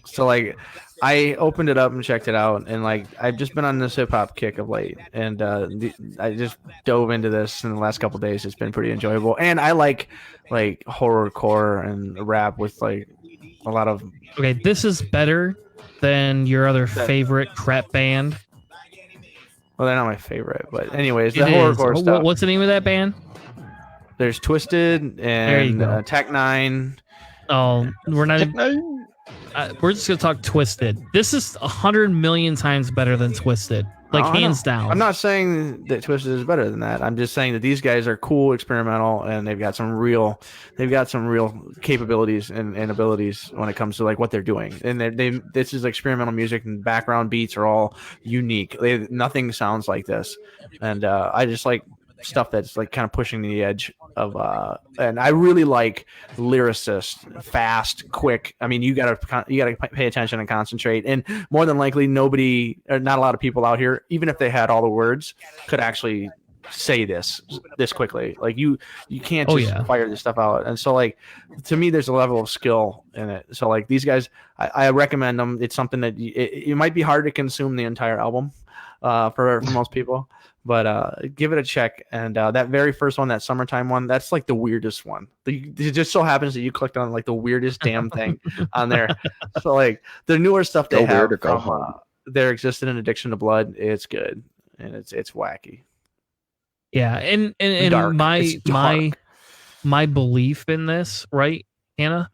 So like, I opened it up and checked it out, and like, I've just been on this hip hop kick of late, and I just dove into this in the last couple of days. It's been pretty enjoyable, and I like horrorcore and rap with like a lot of. Okay, this is better than your other favorite crap band. Well, they're not my favorite, but anyways, the horrorcore stuff. What's the name of that band? There's Twisted and Tech Nine. Oh, we're not. We're just gonna talk Twisted. This is 100 million times better than Twisted, like hands down. I'm not saying that Twisted is better than that. I'm just saying that these guys are cool, experimental, and they've got some real capabilities and abilities when it comes to like what they're doing. And this is experimental music, and background beats are all unique. Nothing sounds like this, and I just like stuff that's like kind of pushing the edge of and I really like lyricists, fast, quick. I mean, you gotta pay attention and concentrate, and more than likely not a lot of people out here, even if they had all the words, could actually say this quickly. Like you can't just fire this stuff out. And so like, to me, there's a level of skill in it. So like, these guys, I recommend them. It's something that it might be hard to consume the entire album for most people. But give it a check. And that very first one, that Summertime one, that's like the weirdest one. It just so happens that you clicked on like the weirdest damn thing on there. So like, the newer stuff they have from There Existed an Addiction to Blood, it's good, and it's wacky. Yeah, and dark. my belief in this, right, Hannah,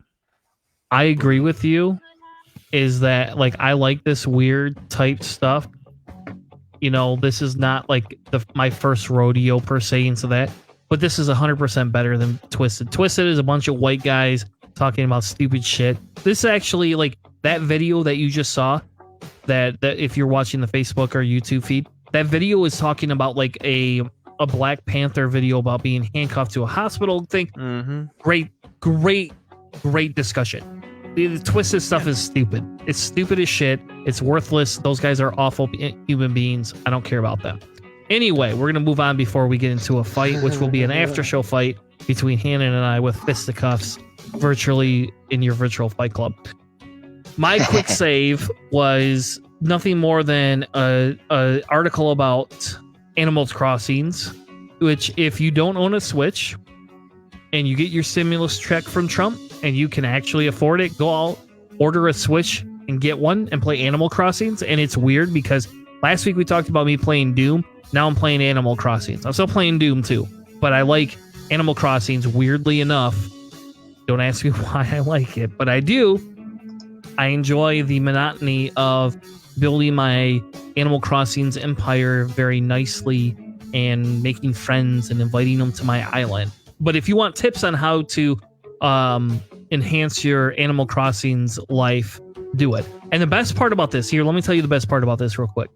I agree with you. Is that like I like this weird type stuff. You know, this is not like my first rodeo per se into that, but this is 100% better than Twisted. Twisted is a bunch of white guys talking about stupid shit. This actually, like that video that you just saw, that if you're watching the Facebook or YouTube feed, that video is talking about like a Black Panther video about being handcuffed to a hospital thing. Great discussion. The Twisted stuff is stupid. It's stupid as shit. It's worthless. Those guys are awful human beings. I don't care about them. Anyway, we're gonna move on before we get into a fight, which will be an after show fight between Hannah and I with fisticuffs virtually in your virtual fight club. My quick save was nothing more than a article about Animal Crossings, which if you don't own a Switch and you get your stimulus check from Trump and you can actually afford it, go out, order a Switch and get one and play Animal Crossings. And it's weird because last week we talked about me playing Doom. Now I'm playing Animal Crossings. I'm still playing Doom too, but I like Animal Crossings weirdly enough. Don't ask me why I like it, but I do. I enjoy the monotony of building my Animal Crossings empire very nicely and making friends and inviting them to my island. But if you want tips on how to enhance your Animal Crossings life, do it. And the best part about this, here, let me tell you the best part about this real quick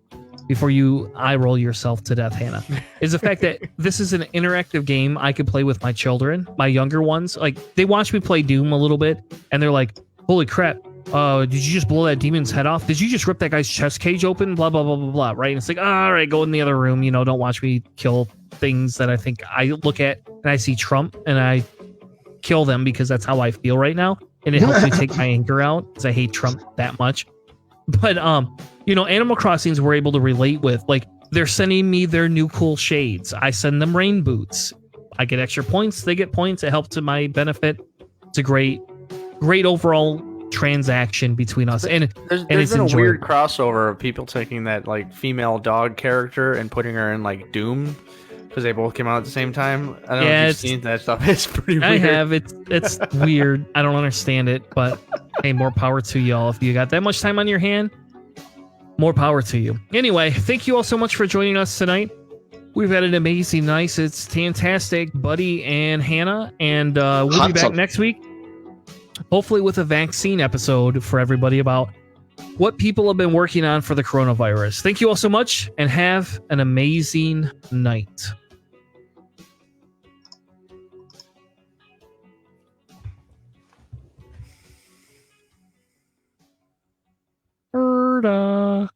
before you eye roll yourself to death, Hannah, is the fact that this is an interactive game I could play with my children, my younger ones. Like, they watch me play Doom a little bit, and they're like, holy crap, did you just blow that demon's head off? Did you just rip that guy's chest cage open? Blah, blah, blah, blah, blah, right? And it's like, all right, go in the other room, don't watch me kill things that I think I look at and I see Trump and I kill them because that's how I feel right now. And it helps me take my anger out because I hate Trump that much. But, Animal Crossings we're able to relate with. Like, they're sending me their new cool shades. I send them rain boots. I get extra points. They get points. It helps to my benefit. It's a great overall transaction between us. And there's been a weird crossover of people taking that like female dog character and putting her in like Doom because they both came out at the same time. I don't know if you've seen that stuff. It's pretty weird. I have. It's weird. I don't understand it, but hey, more power to y'all. If you got that much time on your hand, more power to you. Anyway, thank you all so much for joining us tonight. We've had an amazing night. It's fantastic, Buddy and Hannah, and we'll be back next week, hopefully with a vaccine episode for everybody about what people have been working on for the coronavirus. Thank you all so much, and have an amazing night. Erda.